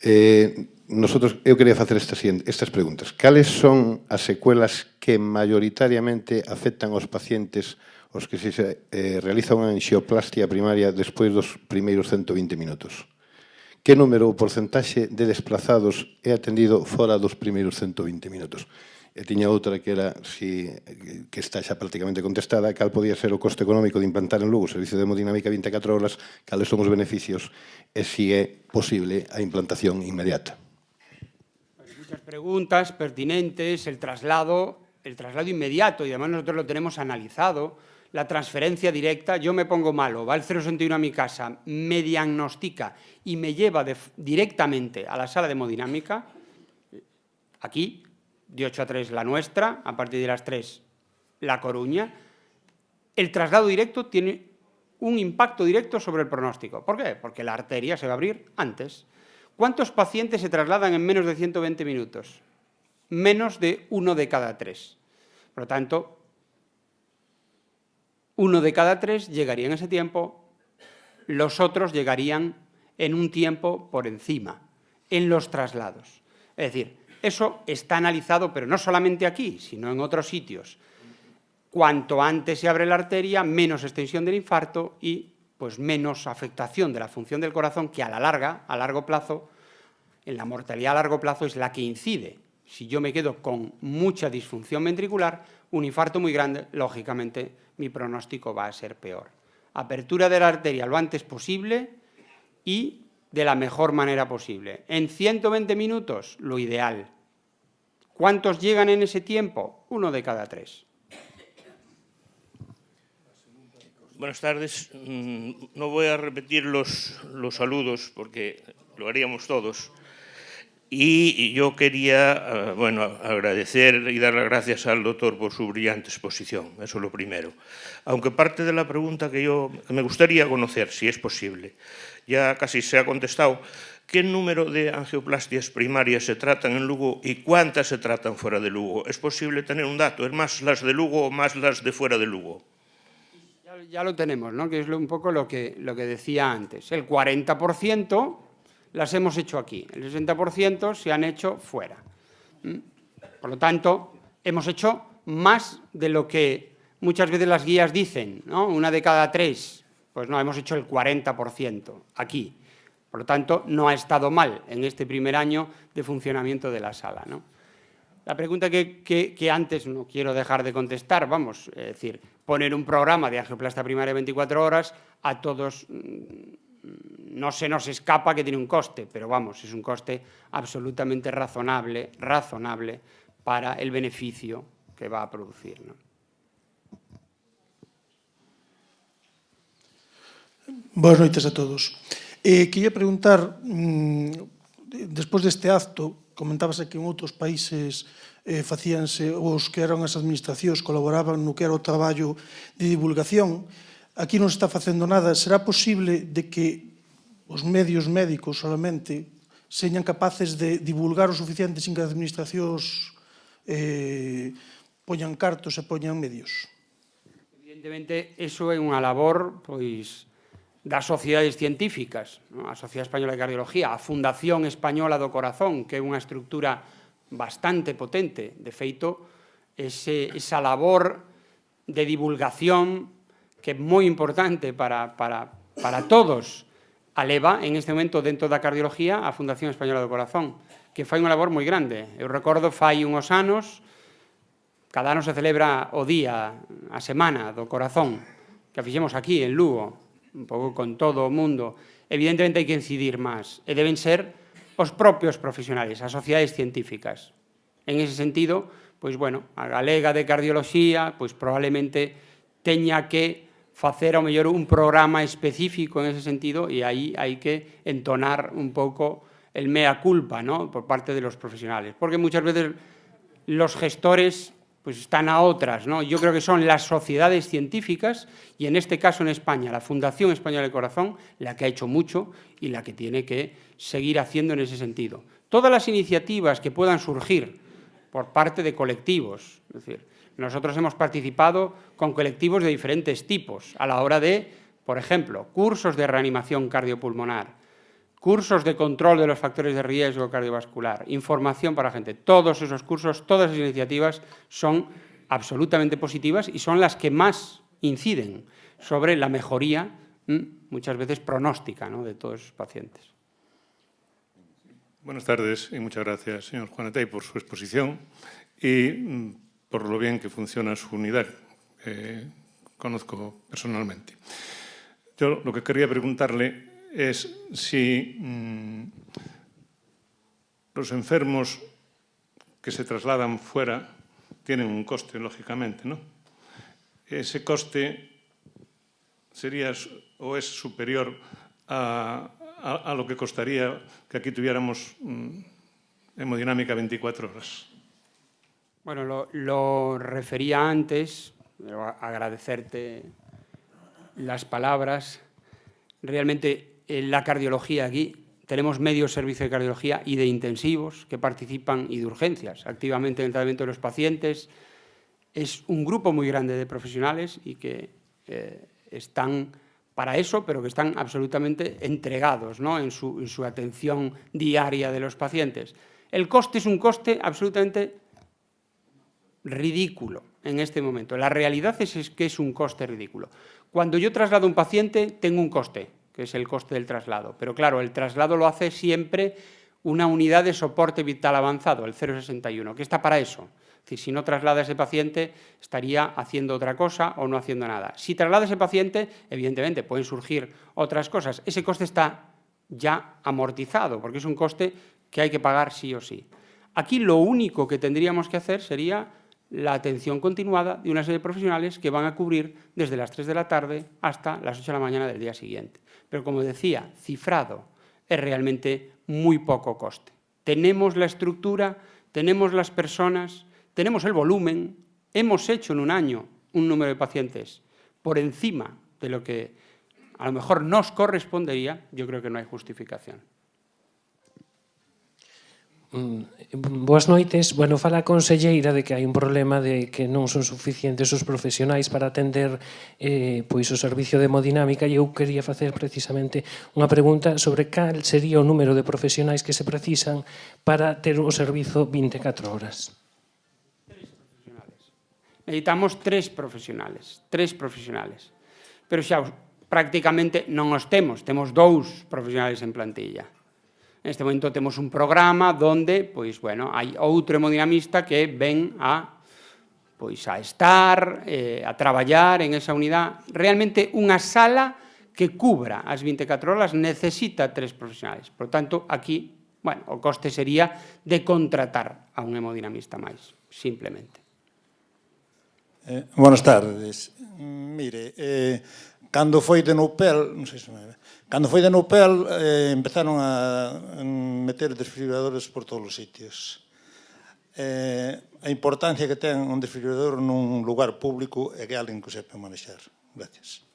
Eu quería facer estas preguntas. Cales son as secuelas que maioritariamente afectan aos pacientes os que se realiza unha angioplastia primaria despois dos primeiros 120 minutos? Que número ou porcentaxe de desplazados é atendido fora dos primeiros 120 minutos? E tiña outra que era, que está xa prácticamente contestada, cal podía ser o coste económico de implantar en Lugo o servicio de hemodinámica 24 horas, cales son os beneficios e se é posible a implantación inmediata. Muchas preguntas pertinentes, el traslado inmediato, y además nosotros lo tenemos analizado, la transferencia directa, yo me pongo malo, va el 061 a mi casa, me diagnostica y me lleva directamente a la sala de hemodinámica, aquí, de 8 a 3 la nuestra, a partir de las 3 la Coruña, el traslado directo tiene un impacto directo sobre el pronóstico. ¿Por qué? Porque la arteria se va a abrir antes. ¿Cuántos pacientes se trasladan en menos de 120 minutos? Menos de 1 de cada 3. Por lo tanto, 1 de cada 3 llegaría en ese tiempo, los otros llegarían en un tiempo por encima, en los traslados. Es decir, eso está analizado, pero no solamente aquí, sino en otros sitios. Cuanto antes se abre la arteria, menos extensión del infarto y pues menos afectación de la función del corazón, que a la larga, a largo plazo, en la mortalidad a largo plazo es la que incide. Si yo me quedo con mucha disfunción ventricular, un infarto muy grande, lógicamente mi pronóstico va a ser peor. Apertura de la arteria lo antes posible y de la mejor manera posible. En 120 minutos, lo ideal. ¿Cuántos llegan en ese tiempo? 1 de cada 3. Buenas tardes. No voy a repetir los saludos porque lo haríamos todos. Y yo quería agradecer y dar las gracias al doctor por su brillante exposición. Eso es lo primero. Aunque parte de la pregunta que me gustaría conocer, si es posible, ya casi se ha contestado, ¿qué número de angioplastias primarias se tratan en Lugo y cuántas se tratan fuera de Lugo? ¿Es posible tener un dato? ¿Es más las de Lugo o más las de fuera de Lugo? Ya lo tenemos, ¿no? Que es un poco lo que decía antes. El 40% las hemos hecho aquí, el 60% se han hecho fuera. Por lo tanto, hemos hecho más de lo que muchas veces las guías dicen, ¿no? 1 de cada 3, pues no, hemos hecho el 40% aquí. Por lo tanto, no ha estado mal en este primer año de funcionamiento de la sala, ¿no? La pregunta que antes no quiero dejar de contestar, vamos, es decir, poner un programa de angioplastia primaria 24 horas, a todos no se nos escapa que tiene un coste, pero vamos, es un coste absolutamente razonable para el beneficio que va a producir, ¿no? Boas noites a todos. Quería preguntar, despois deste acto, comentábase que en outros países facíanse, os que eran as administracións colaboraban no que era o traballo de divulgación. Aquí non se está facendo nada. Será posible de que os medios médicos solamente señan capaces de divulgar o suficiente sin que as administracións poñan cartos e poñan medios? Evidentemente, iso é unha labor, pois, das sociedades científicas, ¿no? A Sociedade Española de Cardiología, a Fundación Española do Corazón, que é unha estructura bastante potente. De feito, esa labor de divulgación que é moi importante para todos, a leva en este momento dentro da cardiología a Fundación Española do Corazón, que fai unha labor moi grande. Eu recordo fai uns anos, cada ano se celebra o día, a semana do corazón, que a fixemos aquí en Lugo, un pouco con todo o mundo. Evidentemente hai que incidir máis, e deben ser os propios profesionales, as sociedades científicas. En ese sentido, pois, bueno, a Galega de Cardioloxía, pois, probablemente teña que facer, ao mellor, un programa específico en ese sentido, e aí hai que entonar un pouco el mea culpa, ¿no?, por parte de los profesionales. Porque muchas veces los gestores pues están a otras, ¿no? Yo creo que son las sociedades científicas y en este caso en España la Fundación Española del Corazón la que ha hecho mucho y la que tiene que seguir haciendo en ese sentido. Todas las iniciativas que puedan surgir por parte de colectivos, es decir, nosotros hemos participado con colectivos de diferentes tipos a la hora de, por ejemplo, cursos de reanimación cardiopulmonar, cursos de control de los factores de riesgo cardiovascular, información para la gente. Todos esos cursos, todas esas iniciativas son absolutamente positivas y son las que más inciden sobre la mejoría, muchas veces pronóstica, ¿no?, de todos esos pacientes. Buenas tardes y muchas gracias, señor Juanetey, por su exposición y por lo bien que funciona su unidad, que conozco personalmente. Yo lo que quería preguntarle es si los enfermos que se trasladan fuera tienen un coste, lógicamente, ¿no? Ese coste sería o es superior a lo que costaría que aquí tuviéramos hemodinámica 24 horas. Bueno, lo refería antes, pero agradecerte las palabras. Realmente, la cardiología aquí tenemos medio servicio de cardiología y de intensivos que participan, y de urgencias, activamente en el tratamiento de los pacientes. Es un grupo muy grande de profesionales y que están para eso, pero que están absolutamente entregados, ¿no?, en su atención diaria de los pacientes. El coste es un coste absolutamente ridículo en este momento. La realidad es que es un coste ridículo. Cuando yo traslado a un paciente, tengo un coste, que es el coste del traslado. Pero claro, el traslado lo hace siempre una unidad de soporte vital avanzado, el 061, que está para eso. Es decir, si no traslada a ese paciente, estaría haciendo otra cosa o no haciendo nada. Si traslada a ese paciente, evidentemente pueden surgir otras cosas. Ese coste está ya amortizado, porque es un coste que hay que pagar sí o sí. Aquí lo único que tendríamos que hacer sería la atención continuada de una serie de profesionales que van a cubrir desde las 3 de la tarde hasta las 8 de la mañana del día siguiente. Pero, como decía, cifrado, es realmente muy poco coste. Tenemos la estructura, tenemos las personas, tenemos el volumen, hemos hecho en un año un número de pacientes por encima de lo que a lo mejor nos correspondería. Yo creo que no hay justificación. Boas noites. Bueno, fala a conselleira de que hai un problema de que non son suficientes os profesionais para atender pois o servicio de hemodinámica, e eu quería facer precisamente unha pregunta sobre cal sería o número de profesionais que se precisan para ter o servizo 24 horas. Necesitamos tres profesionales. Pero xa prácticamente non os temos 2 profesionales en plantilla. En este momento temos un programa donde, pois, bueno, hai outro hemodinamista que ven a estar, a traballar en esa unidade. Realmente unha sala que cubra as 24 horas necesita 3 profesionales. Por tanto, aquí, bueno, o coste sería de contratar a un hemodinamista máis, simplemente. Buenas tardes. Mire, cando foi de Nopel, non sei se me... Cando foi de Nopel, empezaron a meter desfibriladores por todos os sitios. A importancia que ten un desfibrilador nun lugar público é que alguén que o sepa manexar. Gracias.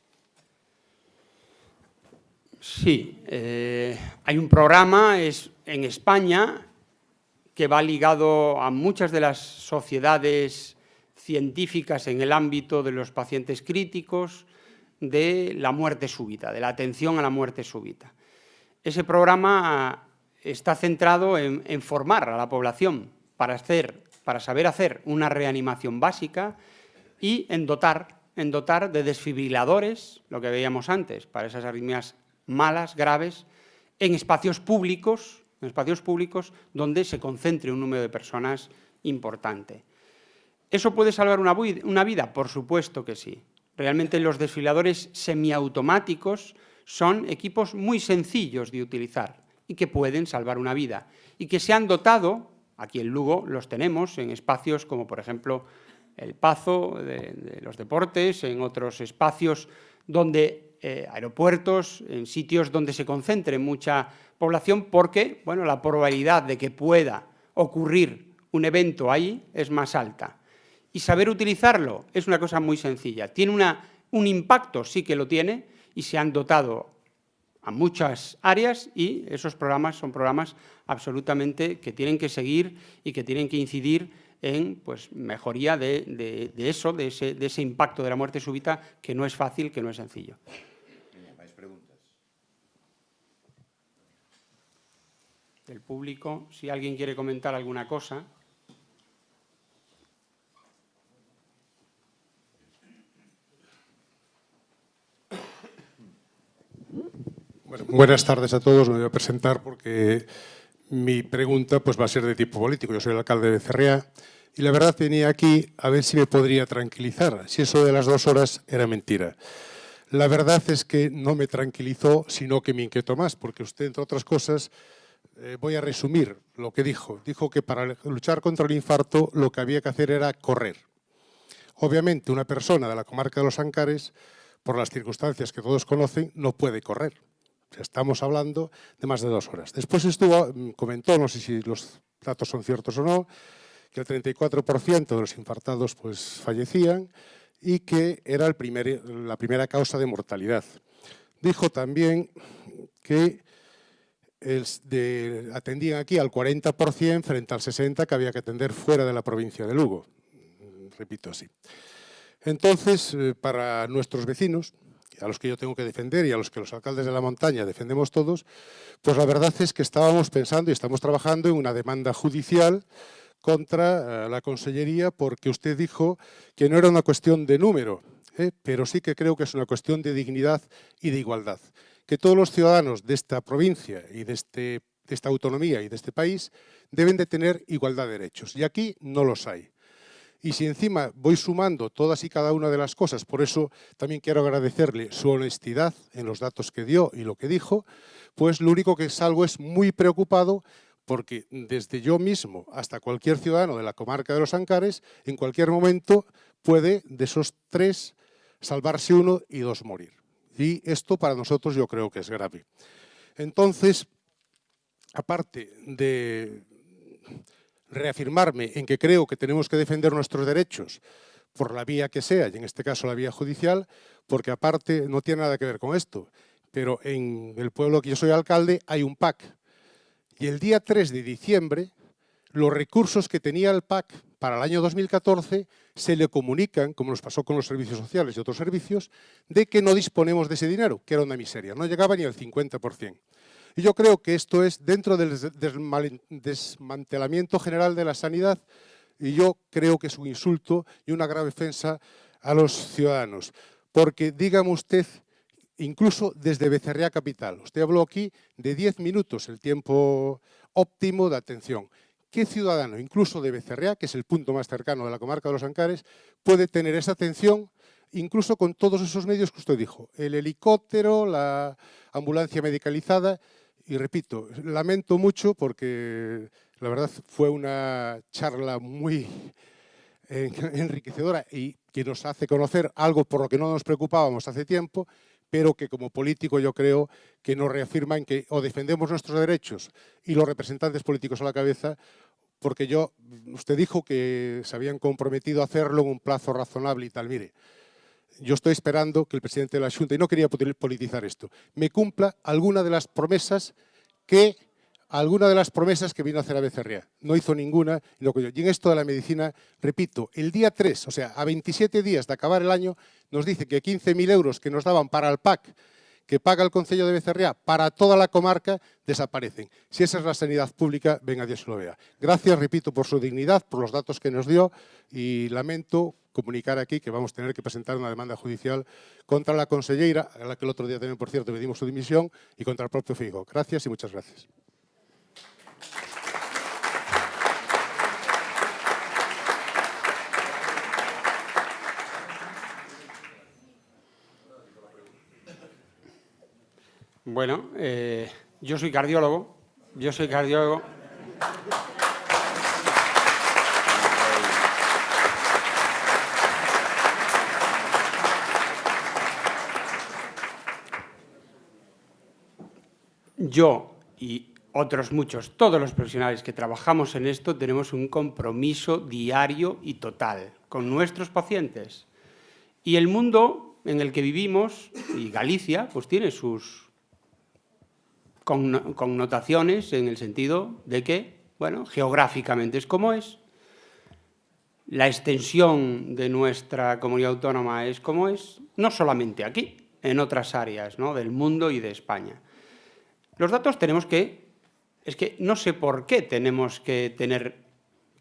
Sí, hay un programa en España que va ligado a muchas de las sociedades científicas en el ámbito de los pacientes críticos, de la muerte súbita, de la atención a la muerte súbita. Ese programa está centrado en formar a la población para saber hacer una reanimación básica y en dotar de desfibriladores, lo que veíamos antes, para esas arritmias malas, graves, en espacios públicos donde se concentre un número de personas importante. ¿Eso puede salvar una vida? Por supuesto que sí. Realmente los desfibriladores semiautomáticos son equipos muy sencillos de utilizar y que pueden salvar una vida. Y que se han dotado, aquí en Lugo los tenemos, en espacios como, por ejemplo, el Pazo de los Deportes, en otros espacios donde aeropuertos, en sitios donde se concentre mucha población, porque, bueno, la probabilidad de que pueda ocurrir un evento ahí es más alta. Y saber utilizarlo es una cosa muy sencilla. Tiene un impacto, sí que lo tiene, y se han dotado a muchas áreas, y esos programas son programas absolutamente que tienen que seguir y que tienen que incidir en mejoría de ese impacto de la muerte súbita, que no es fácil, que no es sencillo. ¿Más preguntas? Del público, si alguien quiere comentar alguna cosa. Bueno, buenas tardes a todos. Me voy a presentar porque mi pregunta va a ser de tipo político. Yo soy el alcalde de Becerrea y la verdad venía aquí a ver si me podría tranquilizar, si eso de las 2 horas era mentira. La verdad es que no me tranquilizó, sino que me inquietó más, porque usted, entre otras cosas, voy a resumir lo que dijo. Dijo que para luchar contra el infarto lo que había que hacer era correr. Obviamente, una persona de la comarca de los Ancares, por las circunstancias que todos conocen, no puede correr. Estamos hablando de más de 2 horas. Después comentó, no sé si los datos son ciertos o no, que el 34% de los infartados fallecían y que era la primera causa de mortalidad. Dijo también que atendían aquí al 40% frente al 60% que había que atender fuera de la provincia de Lugo. Repito así. Entonces, para nuestros vecinos, a los que yo tengo que defender y a los que los alcaldes de la montaña defendemos todos, pues la verdad es que estábamos pensando y estamos trabajando en una demanda judicial contra la Consellería porque usted dijo que no era una cuestión de número, pero sí que creo que es una cuestión de dignidad y de igualdad. Que todos los ciudadanos de esta provincia y de esta autonomía y de este país deben de tener igualdad de derechos. Y aquí no los hay. Y si encima voy sumando todas y cada una de las cosas, por eso también quiero agradecerle su honestidad en los datos que dio y lo que dijo, pues lo único que salgo es muy preocupado porque desde yo mismo hasta cualquier ciudadano de la comarca de los Ancares, en cualquier momento puede de esos 3 salvarse 1 y 2 morir. Y esto para nosotros yo creo que es grave. Entonces, aparte de reafirmarme en que creo que tenemos que defender nuestros derechos por la vía que sea, y en este caso la vía judicial, porque aparte no tiene nada que ver con esto, pero en el pueblo que yo soy alcalde hay un PAC. Y el día 3 de diciembre, los recursos que tenía el PAC para el año 2014 se le comunican, como nos pasó con los servicios sociales y otros servicios, de que no disponemos de ese dinero, que era una miseria, no llegaba ni al 50%. Y yo creo que esto es dentro del desmantelamiento general de la sanidad y yo creo que es un insulto y una grave ofensa a los ciudadanos. Porque dígame usted, incluso desde Becerrea Capital, usted habló aquí de 10 minutos, el tiempo óptimo de atención. ¿Qué ciudadano, incluso de Becerrea, que es el punto más cercano de la comarca de los Ancares, puede tener esa atención incluso con todos esos medios que usted dijo? El helicóptero, la ambulancia medicalizada. Y repito, lamento mucho porque la verdad fue una charla muy enriquecedora y que nos hace conocer algo por lo que no nos preocupábamos hace tiempo, pero que como político yo creo que nos reafirma en que o defendemos nuestros derechos y los representantes políticos a la cabeza, porque usted dijo que se habían comprometido a hacerlo en un plazo razonable y tal. Mire, yo estoy esperando que el presidente de la Xunta, y no quería politizar esto, me cumpla alguna de las promesas que vino a hacer a Becerrea. No hizo ninguna. Y en esto de la medicina, repito, el día 3, o sea, a 27 días de acabar el año, nos dice que 15.000 euros que nos daban para el PAC, que paga el Concello de Becerrea, para toda la comarca, desaparecen. Si esa es la sanidad pública, venga Dios lo vea. Gracias, repito, por su dignidad, por los datos que nos dio y lamento comunicar aquí que vamos a tener que presentar una demanda judicial contra la consellera, a la que el otro día también, por cierto, pedimos su dimisión, y contra el propio Feijóo. Gracias y muchas gracias. Bueno, yo soy cardiólogo. Yo y otros muchos, todos los profesionales que trabajamos en esto, tenemos un compromiso diario y total con nuestros pacientes. Y el mundo en el que vivimos, y Galicia, pues tiene sus connotaciones en el sentido de que, bueno, geográficamente es como es, la extensión de nuestra comunidad autónoma es como es, no solamente aquí, en otras áreas, ¿no?, del mundo y de España. Los datos es que no sé por qué tenemos que tener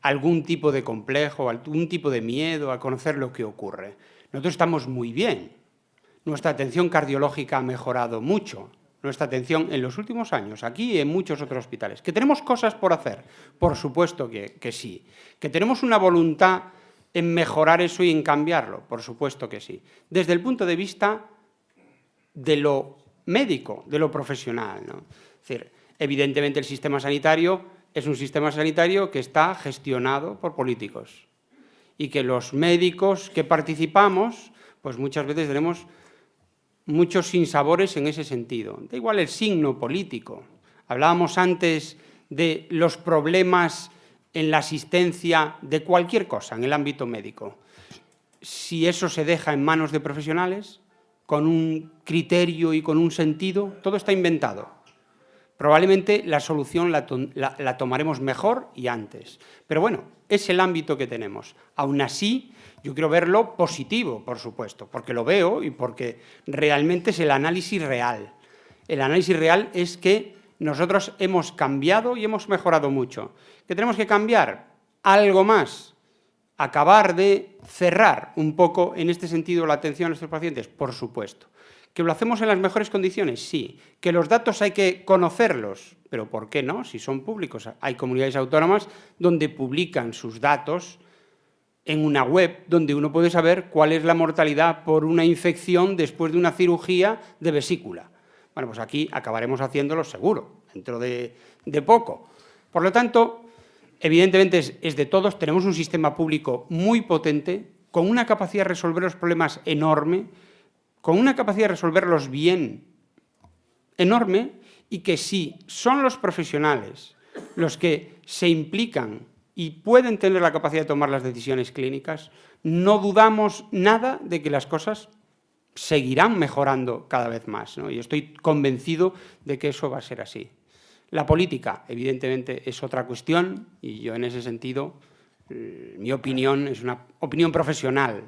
algún tipo de complejo, algún tipo de miedo a conocer lo que ocurre. Nosotros estamos muy bien. Nuestra atención cardiológica ha mejorado mucho. Nuestra atención en los últimos años, aquí y en muchos otros hospitales. ¿Que tenemos cosas por hacer? Por supuesto que sí. ¿Que tenemos una voluntad en mejorar eso y en cambiarlo? Por supuesto que sí. Desde el punto de vista de lo médico, de lo profesional, ¿no? Es decir, evidentemente el sistema sanitario es un sistema sanitario que está gestionado por políticos y que los médicos que participamos, pues muchas veces tenemos muchos sinsabores en ese sentido. Da igual el signo político. Hablábamos antes de los problemas en la asistencia de cualquier cosa en el ámbito médico. Si eso se deja en manos de profesionales, con un criterio y con un sentido, todo está inventado. probablemente la solución la tomaremos mejor y antes. Pero bueno, es el ámbito que tenemos. Aún así, yo quiero verlo positivo, por supuesto, porque lo veo y porque realmente es el análisis real. El análisis real es que nosotros hemos cambiado y hemos mejorado mucho. ¿Que tenemos que cambiar? Algo más. Acabar de cerrar un poco, en este sentido, la atención a nuestros pacientes, por supuesto. ¿Que lo hacemos en las mejores condiciones? Sí. ¿Que los datos hay que conocerlos? Pero ¿por qué no? Si son públicos. Hay comunidades autónomas donde publican sus datos en una web donde uno puede saber cuál es la mortalidad por una infección después de una cirugía de vesícula. Bueno, pues aquí acabaremos haciéndolo seguro, dentro de poco. Por lo tanto, evidentemente es de todos. Tenemos un sistema público muy potente, con una capacidad de resolver los problemas enorme, con una capacidad de resolverlos bien enorme, y que si son los profesionales los que se implican y pueden tener la capacidad de tomar las decisiones clínicas, no dudamos nada de que las cosas seguirán mejorando cada vez más, ¿no? Y estoy convencido de que eso va a ser así. La política, evidentemente, es otra cuestión, y yo en ese sentido, mi opinión es una opinión profesional,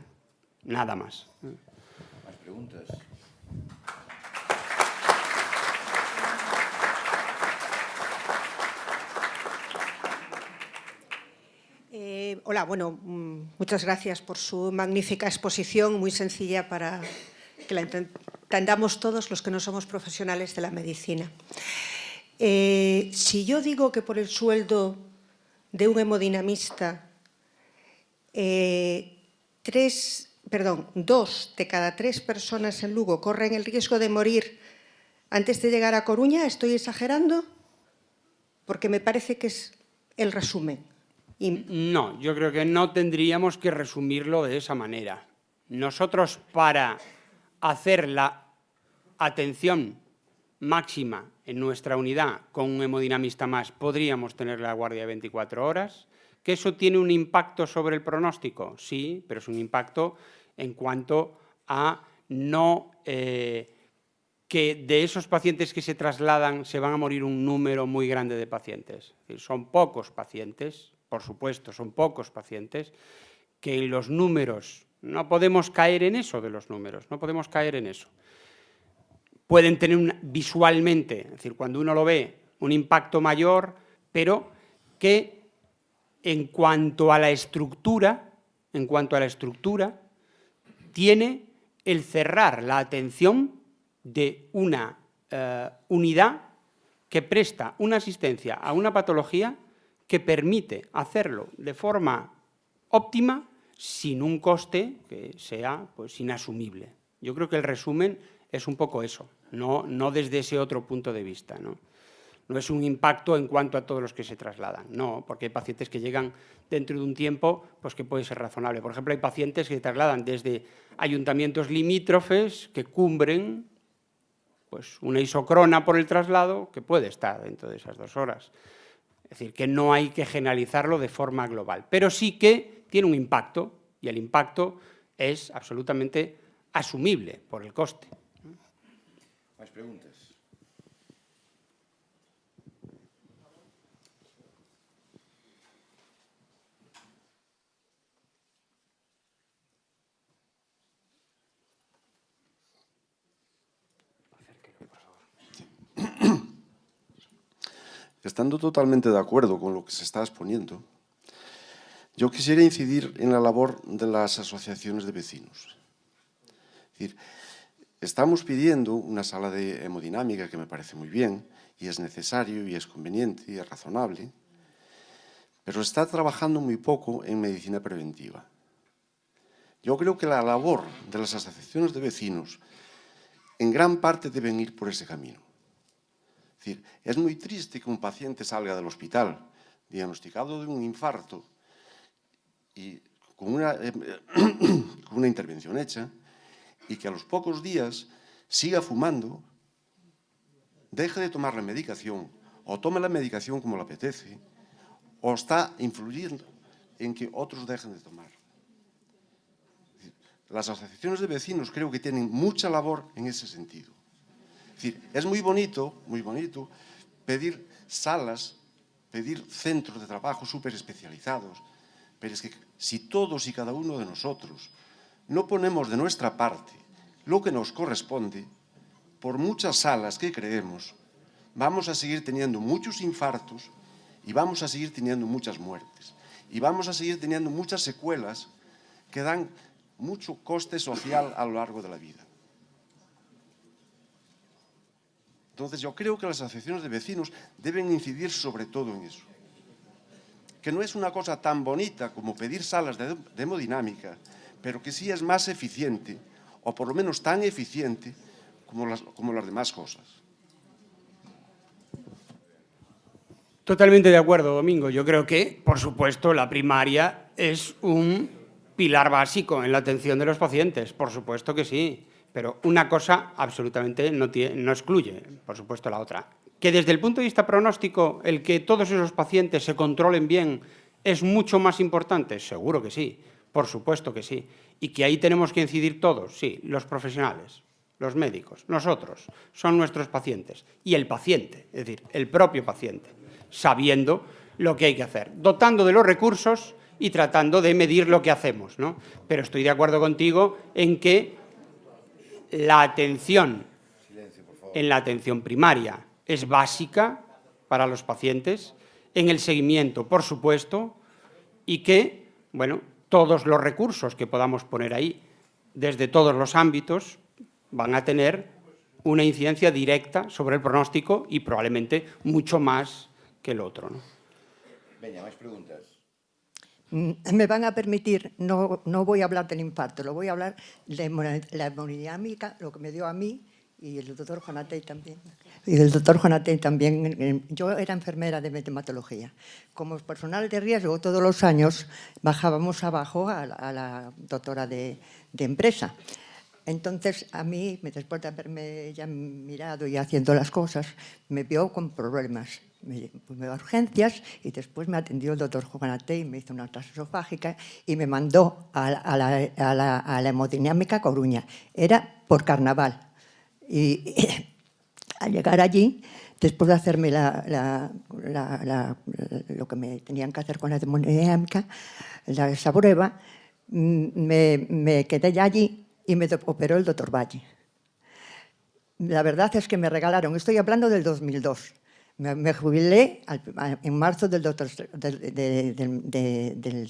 nada más. Más preguntas. Hola, bueno, muchas gracias por su magnífica exposición, muy sencilla para que la entendamos todos los que no somos profesionales de la medicina. Si yo digo que por el sueldo de un hemodinamista, 2 de cada 3 personas en Lugo corren el riesgo de morir antes de llegar a Coruña, ¿estoy exagerando? Porque me parece que es el resumen. No, yo creo que no tendríamos que resumirlo de esa manera. Nosotros, para hacer la atención máxima en nuestra unidad con un hemodinamista más, podríamos tener la guardia de 24 horas. ¿Que eso tiene un impacto sobre el pronóstico? Sí, pero es un impacto en cuanto a no que de esos pacientes que se trasladan se van a morir un número muy grande de pacientes. Es decir, son pocos pacientes, por supuesto, son pocos pacientes, que en los números, no podemos caer en eso de los números, no podemos caer en eso. Pueden tener visualmente, es decir, cuando uno lo ve, un impacto mayor, pero que en cuanto a la estructura, tiene el cerrar la atención de una unidad que presta una asistencia a una patología que permite hacerlo de forma óptima sin un coste que sea pues, inasumible. Yo creo que el resumen es un poco eso, no desde ese otro punto de vista, ¿no? No es un impacto en cuanto a todos los que se trasladan, no, porque hay pacientes que llegan dentro de un tiempo pues, que puede ser razonable. Por ejemplo, hay pacientes que se trasladan desde ayuntamientos limítrofes que cubren pues, una isocrona por el traslado que puede estar dentro de esas 2 horas. Es decir, que no hay que generalizarlo de forma global, pero sí que tiene un impacto, y el impacto es absolutamente asumible por el coste. Más preguntas. Estando totalmente de acuerdo con lo que se está exponiendo, yo quisiera incidir en la labor de las asociaciones de vecinos. Es decir, estamos pidiendo una sala de hemodinámica que me parece muy bien, y es necesario, y es conveniente, y es razonable, pero está trabajando muy poco en medicina preventiva. Yo creo que la labor de las asociaciones de vecinos en gran parte deben ir por ese camino. Es decir, es muy triste que un paciente salga del hospital diagnosticado de un infarto y con una intervención hecha y que a los pocos días siga fumando, deje de tomar la medicación o tome la medicación como le apetece o está influyendo en que otros dejen de tomar. Las asociaciones de vecinos creo que tienen mucha labor en ese sentido. Es decir, es muy bonito, pedir salas, pedir centros de trabajo súper especializados, pero es que si todos y cada uno de nosotros no ponemos de nuestra parte lo que nos corresponde, por muchas salas que creemos, vamos a seguir teniendo muchos infartos y vamos a seguir teniendo muchas muertes. Y vamos a seguir teniendo muchas secuelas que dan mucho coste social a lo largo de la vida. Entonces, yo creo que las asociaciones de vecinos deben incidir sobre todo en eso. Que no es una cosa tan bonita como pedir salas de hemodinámica, pero que sí es más eficiente, o por lo menos tan eficiente como las demás cosas. Totalmente de acuerdo, Domingo. Yo creo que, por supuesto, la primaria es un pilar básico en la atención de los pacientes. Por supuesto que sí. Pero una cosa absolutamente no excluye, por supuesto, la otra. Que desde el punto de vista pronóstico, el que todos esos pacientes se controlen bien es mucho más importante. Seguro que sí. Por supuesto que sí. Y que ahí tenemos que incidir todos, sí, los profesionales, los médicos, nosotros, son nuestros pacientes. Y el paciente, es decir, el propio paciente, sabiendo lo que hay que hacer, dotando de los recursos y tratando de medir lo que hacemos, ¿no? Pero estoy de acuerdo contigo en que la atención en la atención primaria es básica para los pacientes, en el seguimiento, por supuesto, y que, bueno, todos los recursos que podamos poner ahí, desde todos los ámbitos, van a tener una incidencia directa sobre el pronóstico y probablemente mucho más que el otro, ¿no? Veña, máis preguntas. Me van a permitir, no voy a hablar del infarto, lo voy a hablar de la hemodinámica, lo que me dio a mí y el doctor Jonatey también. Yo era enfermera de hematología. Como personal de riesgo, todos los años bajábamos abajo a la doctora de empresa. Entonces, a mí, después de haberme ya mirado y haciendo las cosas, me vio con problemas. Me dio a urgencias y después me atendió el doctor Jonatey, me hizo una tasa esofágica y me mandó a la hemodinámica a Coruña. Era por carnaval. Y al llegar allí, después de hacerme lo que me tenían que hacer con la hemodinámica, esa prueba, me quedé ya allí y me operó el doctor Valle. La verdad es que me regalaron, estoy hablando del 2002, me jubilé en marzo del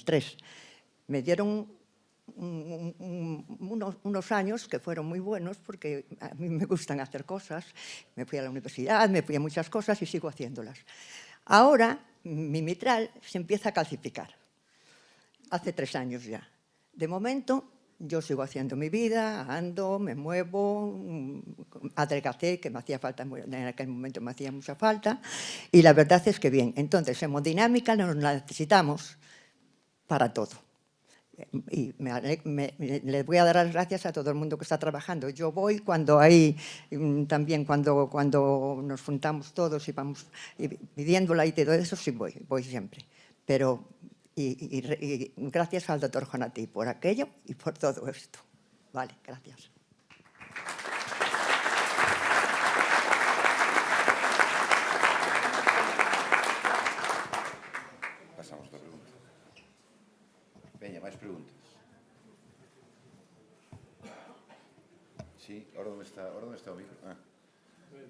3. Me dieron unos años que fueron muy buenos porque a mí me gustan hacer cosas. Me fui a la universidad, me fui a muchas cosas y sigo haciéndolas. Ahora mi mitral se empieza a calcificar. Hace 3 años ya. De momento yo sigo haciendo mi vida, ando, me muevo, adelgacé, que me hacía falta, en aquel momento me hacía mucha falta, y la verdad es que bien. Entonces, hemodinámica nos la necesitamos para todo. Y les voy a dar las gracias a todo el mundo que está trabajando. Yo voy cuando hay, también cuando nos juntamos todos y vamos pidiéndola y todo eso, sí voy siempre. Pero y gracias al doctor Jonatey por aquello y por todo esto. Vale, gracias. Pasamos a pregunta. Veña, máis preguntas. Sí, ahora onde está o micro?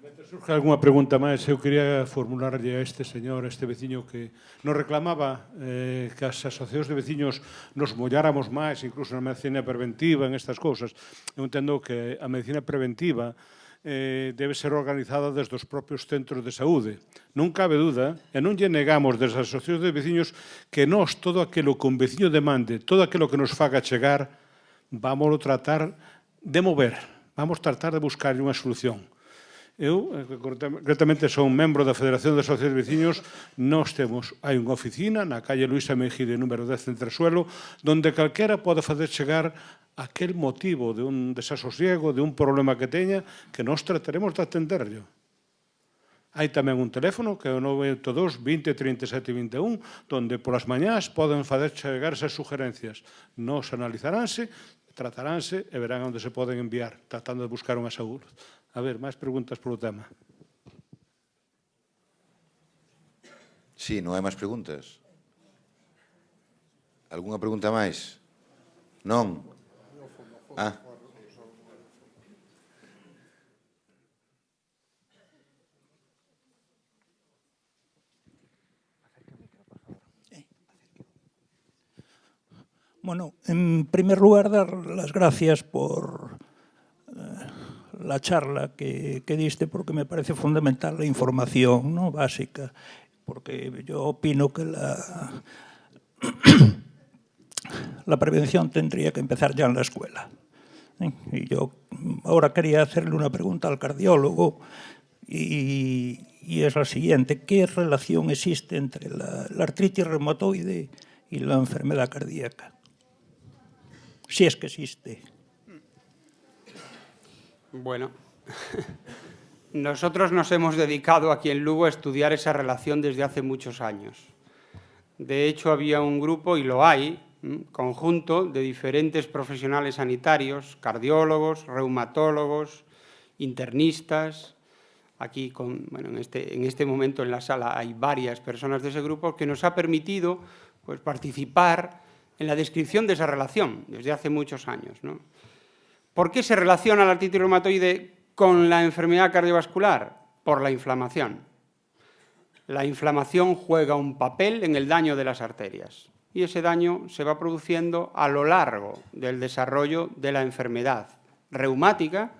Mentre surge algunha pregunta máis, eu quería formularlle a este señor, a este veciño que nos reclamaba que as asociacións de veciños nos molláramos máis, incluso na medicina preventiva, en estas cousas. Eu entendo que a medicina preventiva debe ser organizada desde os propios centros de saúde. Non cabe duda, e non lle negamos desde as asociacións de veciños que nós, todo aquilo que un veciño demande, todo aquilo que nos faga chegar, vamos tratar de mover, vamos tratar de buscar unha solución. Eu, concretamente, son membro da Federación de Asociacións de Veciños. Nós temos, hai unha oficina na calle Luisa Mejide, número 10, en Tresuelo, donde calquera pode facer chegar aquel motivo de un desasosiego, de un problema que teña, que nós trataremos de atenderlo. Hai tamén un teléfono que é o 982 20 37 21, donde polas mañás poden facer chegar esas sugerencias. Nos analizaránse, trataránse e verán onde se poden enviar, tratando de buscar unha saúde. A ver, máis preguntas polo tema. Sí, non hai máis preguntas? Algunha pregunta máis? Non? Ah. Bueno, en primer lugar, dar las gracias por la charla que diste, porque me parece fundamental la información, ¿no?, básica, porque yo opino que la prevención tendría que empezar ya en la escuela. Y yo ahora quería hacerle una pregunta al cardiólogo y es la siguiente: ¿qué relación existe entre la artritis reumatoide y la enfermedad cardíaca? Si es que existe. Bueno, nosotros nos hemos dedicado aquí en Lugo a estudiar esa relación desde hace muchos años. De hecho, había un grupo, y lo hay, conjunto de diferentes profesionales sanitarios, cardiólogos, reumatólogos, internistas. Aquí, en este momento en la sala hay varias personas de ese grupo que nos ha permitido pues, participar en la descripción de esa relación desde hace muchos años, ¿no? ¿Por qué se relaciona la artritis reumatoide con la enfermedad cardiovascular? Por la inflamación. La inflamación juega un papel en el daño de las arterias y ese daño se va produciendo a lo largo del desarrollo de la enfermedad reumática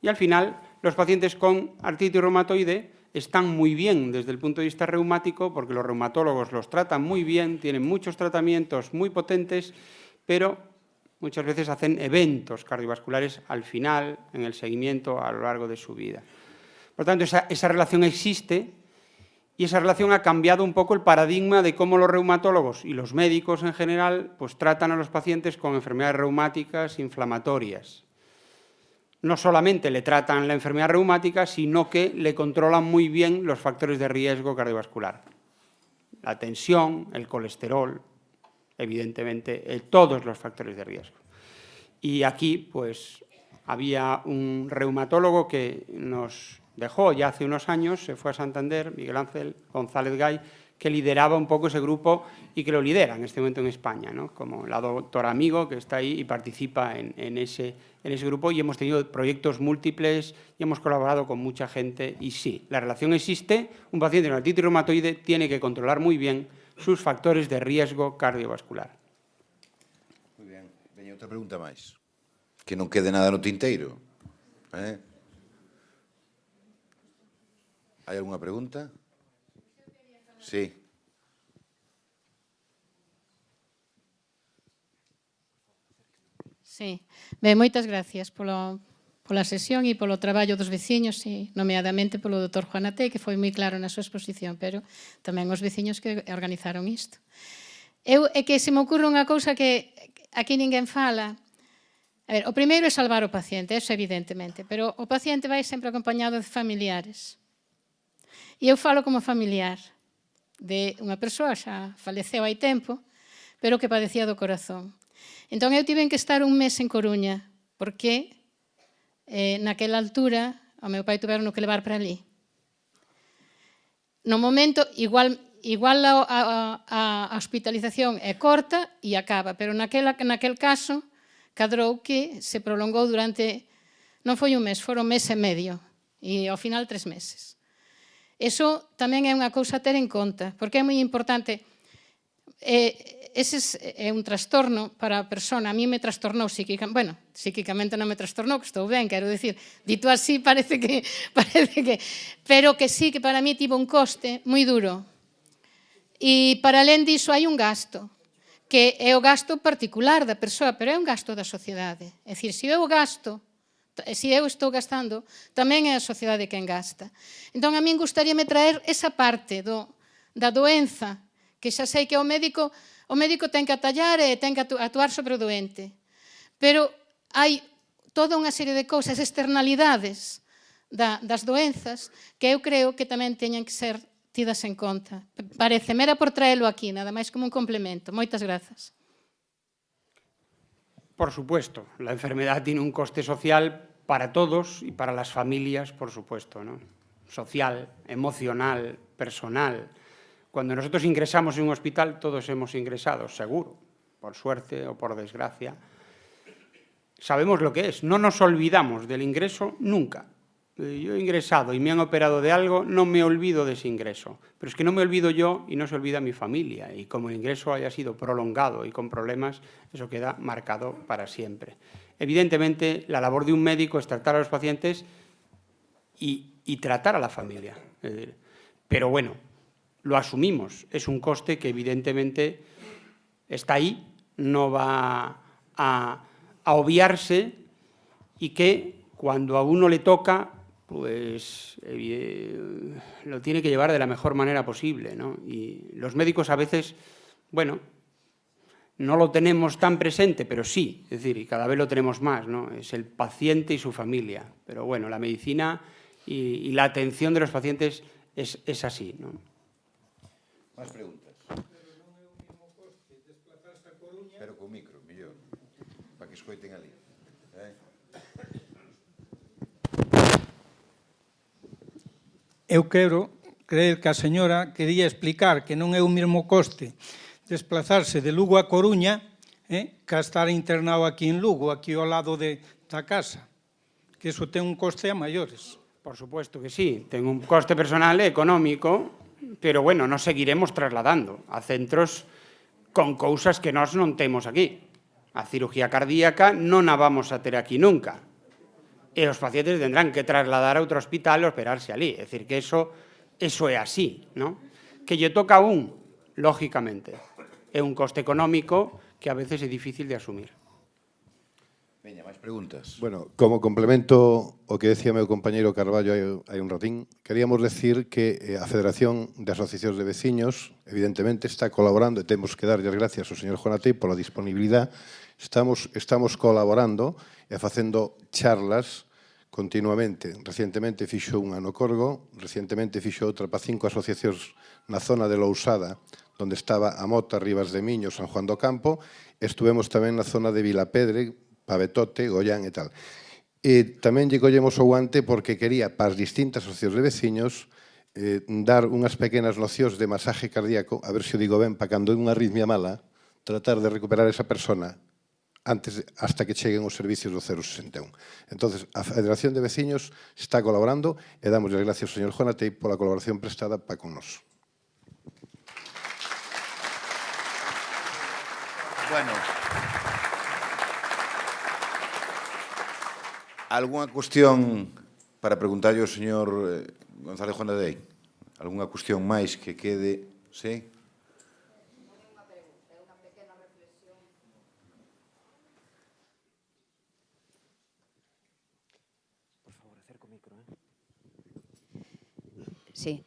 y al final los pacientes con artritis reumatoide están muy bien desde el punto de vista reumático porque los reumatólogos los tratan muy bien, tienen muchos tratamientos muy potentes, pero muchas veces hacen eventos cardiovasculares al final, en el seguimiento a lo largo de su vida. Por tanto, esa relación existe y esa relación ha cambiado un poco el paradigma de cómo los reumatólogos y los médicos en general pues, tratan a los pacientes con enfermedades reumáticas inflamatorias. No solamente le tratan la enfermedad reumática, sino que le controlan muy bien los factores de riesgo cardiovascular. La tensión, el colesterol, evidentemente, todos los factores de riesgo. Y aquí, pues, había un reumatólogo que nos dejó ya hace unos años, se fue a Santander, Miguel Ángel González Gay, que lideraba un poco ese grupo y que lo lidera en este momento en España, ¿no? Como la doctora Amigo, que está ahí y participa en ese grupo, y hemos tenido proyectos múltiples y hemos colaborado con mucha gente. Y sí, la relación existe, un paciente con artritis reumatoide tiene que controlar muy bien sus factores de riesgo cardiovascular. Muy bien. Veña outra pregunta máis. Que non quede nada no tinteiro. Hai algunha pregunta? Sí. Sí. Ben, moitas gracias pola sesión e polo traballo dos veciños e nomeadamente polo doutor Juan Atei, que foi moi claro na súa exposición, pero tamén os veciños que organizaron isto. É que se me ocurre unha cousa que aquí ninguén fala. A ver, o primeiro é salvar o paciente, eso evidentemente, pero o paciente vai sempre acompañado de familiares. E eu falo como familiar de unha persoa, xa faleceu hai tempo, pero que padecía do corazón. Entón, eu tiven que estar un mes en Coruña, porque naquela altura, ao meu pai tuveron que levar para ali. No momento, igual a hospitalización é corta e acaba, pero naquel caso, cadrou que se prolongou durante, non foi un mes, foron mes e medio, e ao final 3 meses. Iso tamén é unha cousa a ter en conta, porque é moi importante. Ese é un trastorno para a persona. A mí me trastornou psíquicamente. Bueno, psíquicamente non me trastornou, que estou ben, quero dicir. Dito así, parece que... Pero que sí, que para mí tivo un coste moi duro. E para alén diso hai un gasto, que é o gasto particular da persoa, pero é un gasto da sociedade. É dicir, se eu gasto, se eu estou gastando, tamén é a sociedade quen gasta. Entón, a min gustaríame traer esa parte da doenza, que xa sei que o médico ten que atallar e ten que actuar sobre o doente. Pero hai toda unha serie de cousas, externalidades das doenzas, que eu creo que tamén teñen que ser tidas en conta. Pareceme, era por traelo aquí, nada máis como un complemento. Moitas grazas. Por supuesto, la enfermedad tiene un coste social para todos y para las familias, por supuesto, ¿no? Social, emocional, personal. Cuando nosotros ingresamos en un hospital, todos hemos ingresado, seguro, por suerte o por desgracia. Sabemos lo que es, no nos olvidamos del ingreso nunca. Yo he ingresado y me han operado de algo, no me olvido de ese ingreso. Pero es que no me olvido yo y no se olvida mi familia. Y como el ingreso haya sido prolongado y con problemas, eso queda marcado para siempre. Evidentemente, la labor de un médico es tratar a los pacientes y tratar a la familia. Pero bueno, lo asumimos. Es un coste que evidentemente está ahí, no va a obviarse y que cuando a uno le toca, pues lo tiene que llevar de la mejor manera posible, ¿no? Y los médicos a veces, bueno, no lo tenemos tan presente, pero sí, es decir, y cada vez lo tenemos más, ¿no? Es el paciente y su familia. Pero bueno, la medicina y la atención de los pacientes es así, ¿no? Más preguntas. Pero con micro, mellor, para que escoiten ali. Eu quero creer que a señora quería explicar que non é o mesmo coste desplazarse de Lugo a Coruña que estar internado aquí en Lugo, aquí ao lado da casa, que iso ten un coste a maiores. Por supuesto que sí, ten un coste personal e económico, pero bueno, nos seguiremos trasladando a centros con cousas que nós non temos aquí. A cirugía cardíaca non a vamos a ter aquí nunca. E os pacientes tendrán que trasladar a outro hospital e operarse ali. É dicir, que eso é así, ¿no? Que lle toca a un, lógicamente. É un coste económico que a veces é difícil de asumir. Veña, máis preguntas. Bueno, como complemento o que decía meu compañeiro Carballo hai un ratín, queríamos decir que a Federación de Asociacións de Veciños evidentemente está colaborando e temos que darlle as gracias ao señor Jonatei pola disponibilidade. Estamos colaborando e facendo charlas continuamente. Recientemente fixo unha no Corgo, recientemente fixo outra para 5 asociacións na zona de Lousada, onde estaba a Mota, Rivas de Miño, San Juan do Campo. Estuvemos tamén na zona de Vilapedre, Pavetote, Goián e tal. E tamén lle collemos o guante porque quería para as distintas asociacións de veciños dar unhas pequenas nocións de masaje cardíaco, a ver se o digo ben, para cando é unha arritmia mala, tratar de recuperar esa persona hasta que cheguen os servicios do 061. Entonces, a Federación de Veciños está colaborando e damos as gracias ao señor Jonatei pola colaboración prestada para con nos. Bueno, algunha cuestión para preguntarlle ao señor González Jonatei? Algunha cuestión máis que quede? Sí? Sí,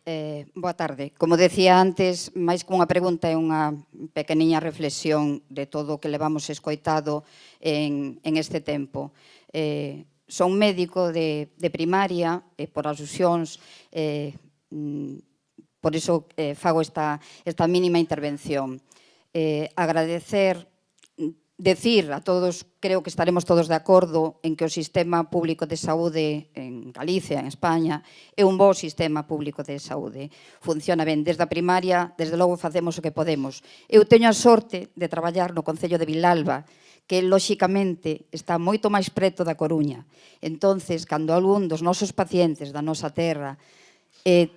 boa tarde. Como decía antes, máis que unha pregunta é unha pequeniña reflexión de todo o que levamos escoitado en este tempo. Son médico de primaria e por alusións, por iso fago esta mínima intervención. Agradecer, decir a todos, creo que estaremos todos de acordo en que o sistema público de saúde en Galicia, en España, é un bo sistema público de saúde. Funciona ben. Desde a primaria, desde logo, facemos o que podemos. Eu teño a sorte de traballar no Concello de Vilalba, que, lóxicamente, está moito máis preto da Coruña. Entonces, cando algún dos nosos pacientes da nosa terra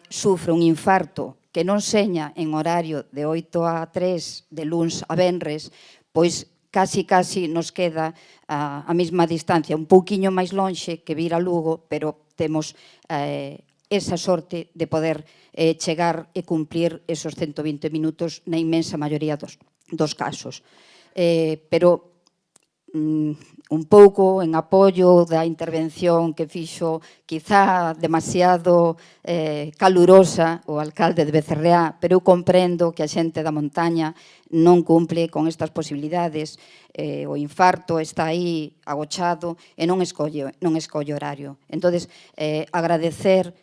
sufre un infarto que non seña en horario de 8 a 3, de luns a venres, pois casi nos queda a mesma distancia, un pouquiño máis lonxe que vir a Lugo, pero temos esa sorte de poder chegar e cumplir esos 120 minutos na inmensa maioría dos casos. Pero un pouco en apoio da intervención que fixo quizá demasiado calurosa o alcalde de Becerreá, pero eu comprendo que a xente da montaña non cumple con estas posibilidades. O infarto está aí agochado e non escolle horario. Entón, agradecer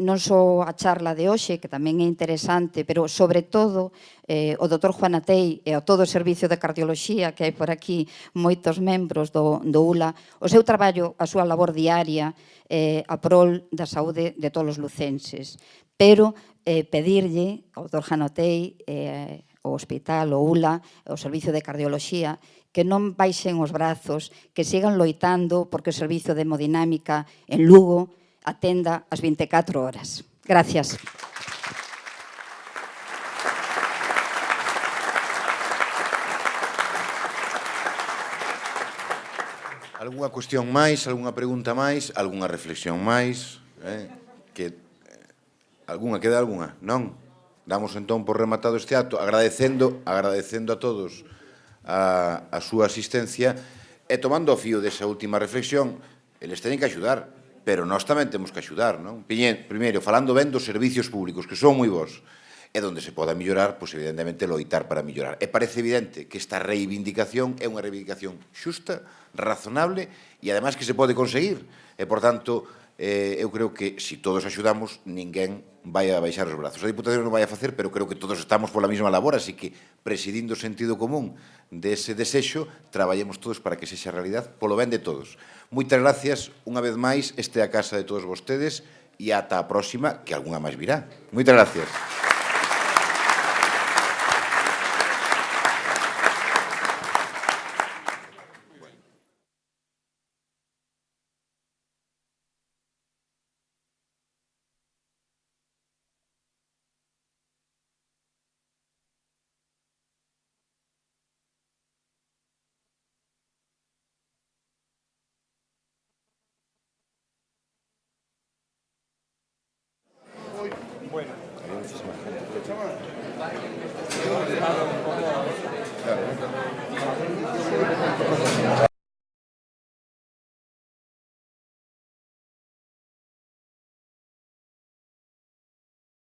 non só a charla de hoxe, que tamén é interesante, pero sobre todo o Dr. Juan Atei e o todo o Servicio de Cardioloxía, que hai por aquí moitos membros do ULA, o seu traballo, a súa labor diaria a prol da saúde de todos os lucenses. Pero pedirlle ao Dr. Juan Atei, o hospital, o ULA, o Servicio de Cardioloxía, que non baixen os brazos, que sigan loitando porque o Servicio de Hemodinámica en Lugo atenda as 24 horas. Gracias. Algunha cuestión máis, algunha pregunta máis, algunha reflexión máis? Queda algunha? Non? Damos entón por rematado este acto, agradecendo a todos a súa asistencia e tomando o fío desa última reflexión, eles teñen que axudar, pero nós tamén temos que axudar, non? Primeiro, falando ben dos servicios públicos, que son moi bons, e donde se poda mellorar, pois evidentemente loitar para mellorar. E parece evidente que esta reivindicación é unha reivindicación xusta, razonable, e ademais que se pode conseguir. E, por tanto, eu creo que se todos axudamos, ninguén vai a baixar os brazos. A Diputación non vai a facer, pero creo que todos estamos pola mesma labor, así que, presidindo o sentido común dese desexo, traballemos todos para que sexa realidad polo ben de todos. Moitas gracias, unha vez máis, este é a casa de todos vostedes, e ata a próxima, que algunha máis virá. Moitas gracias. Bueno.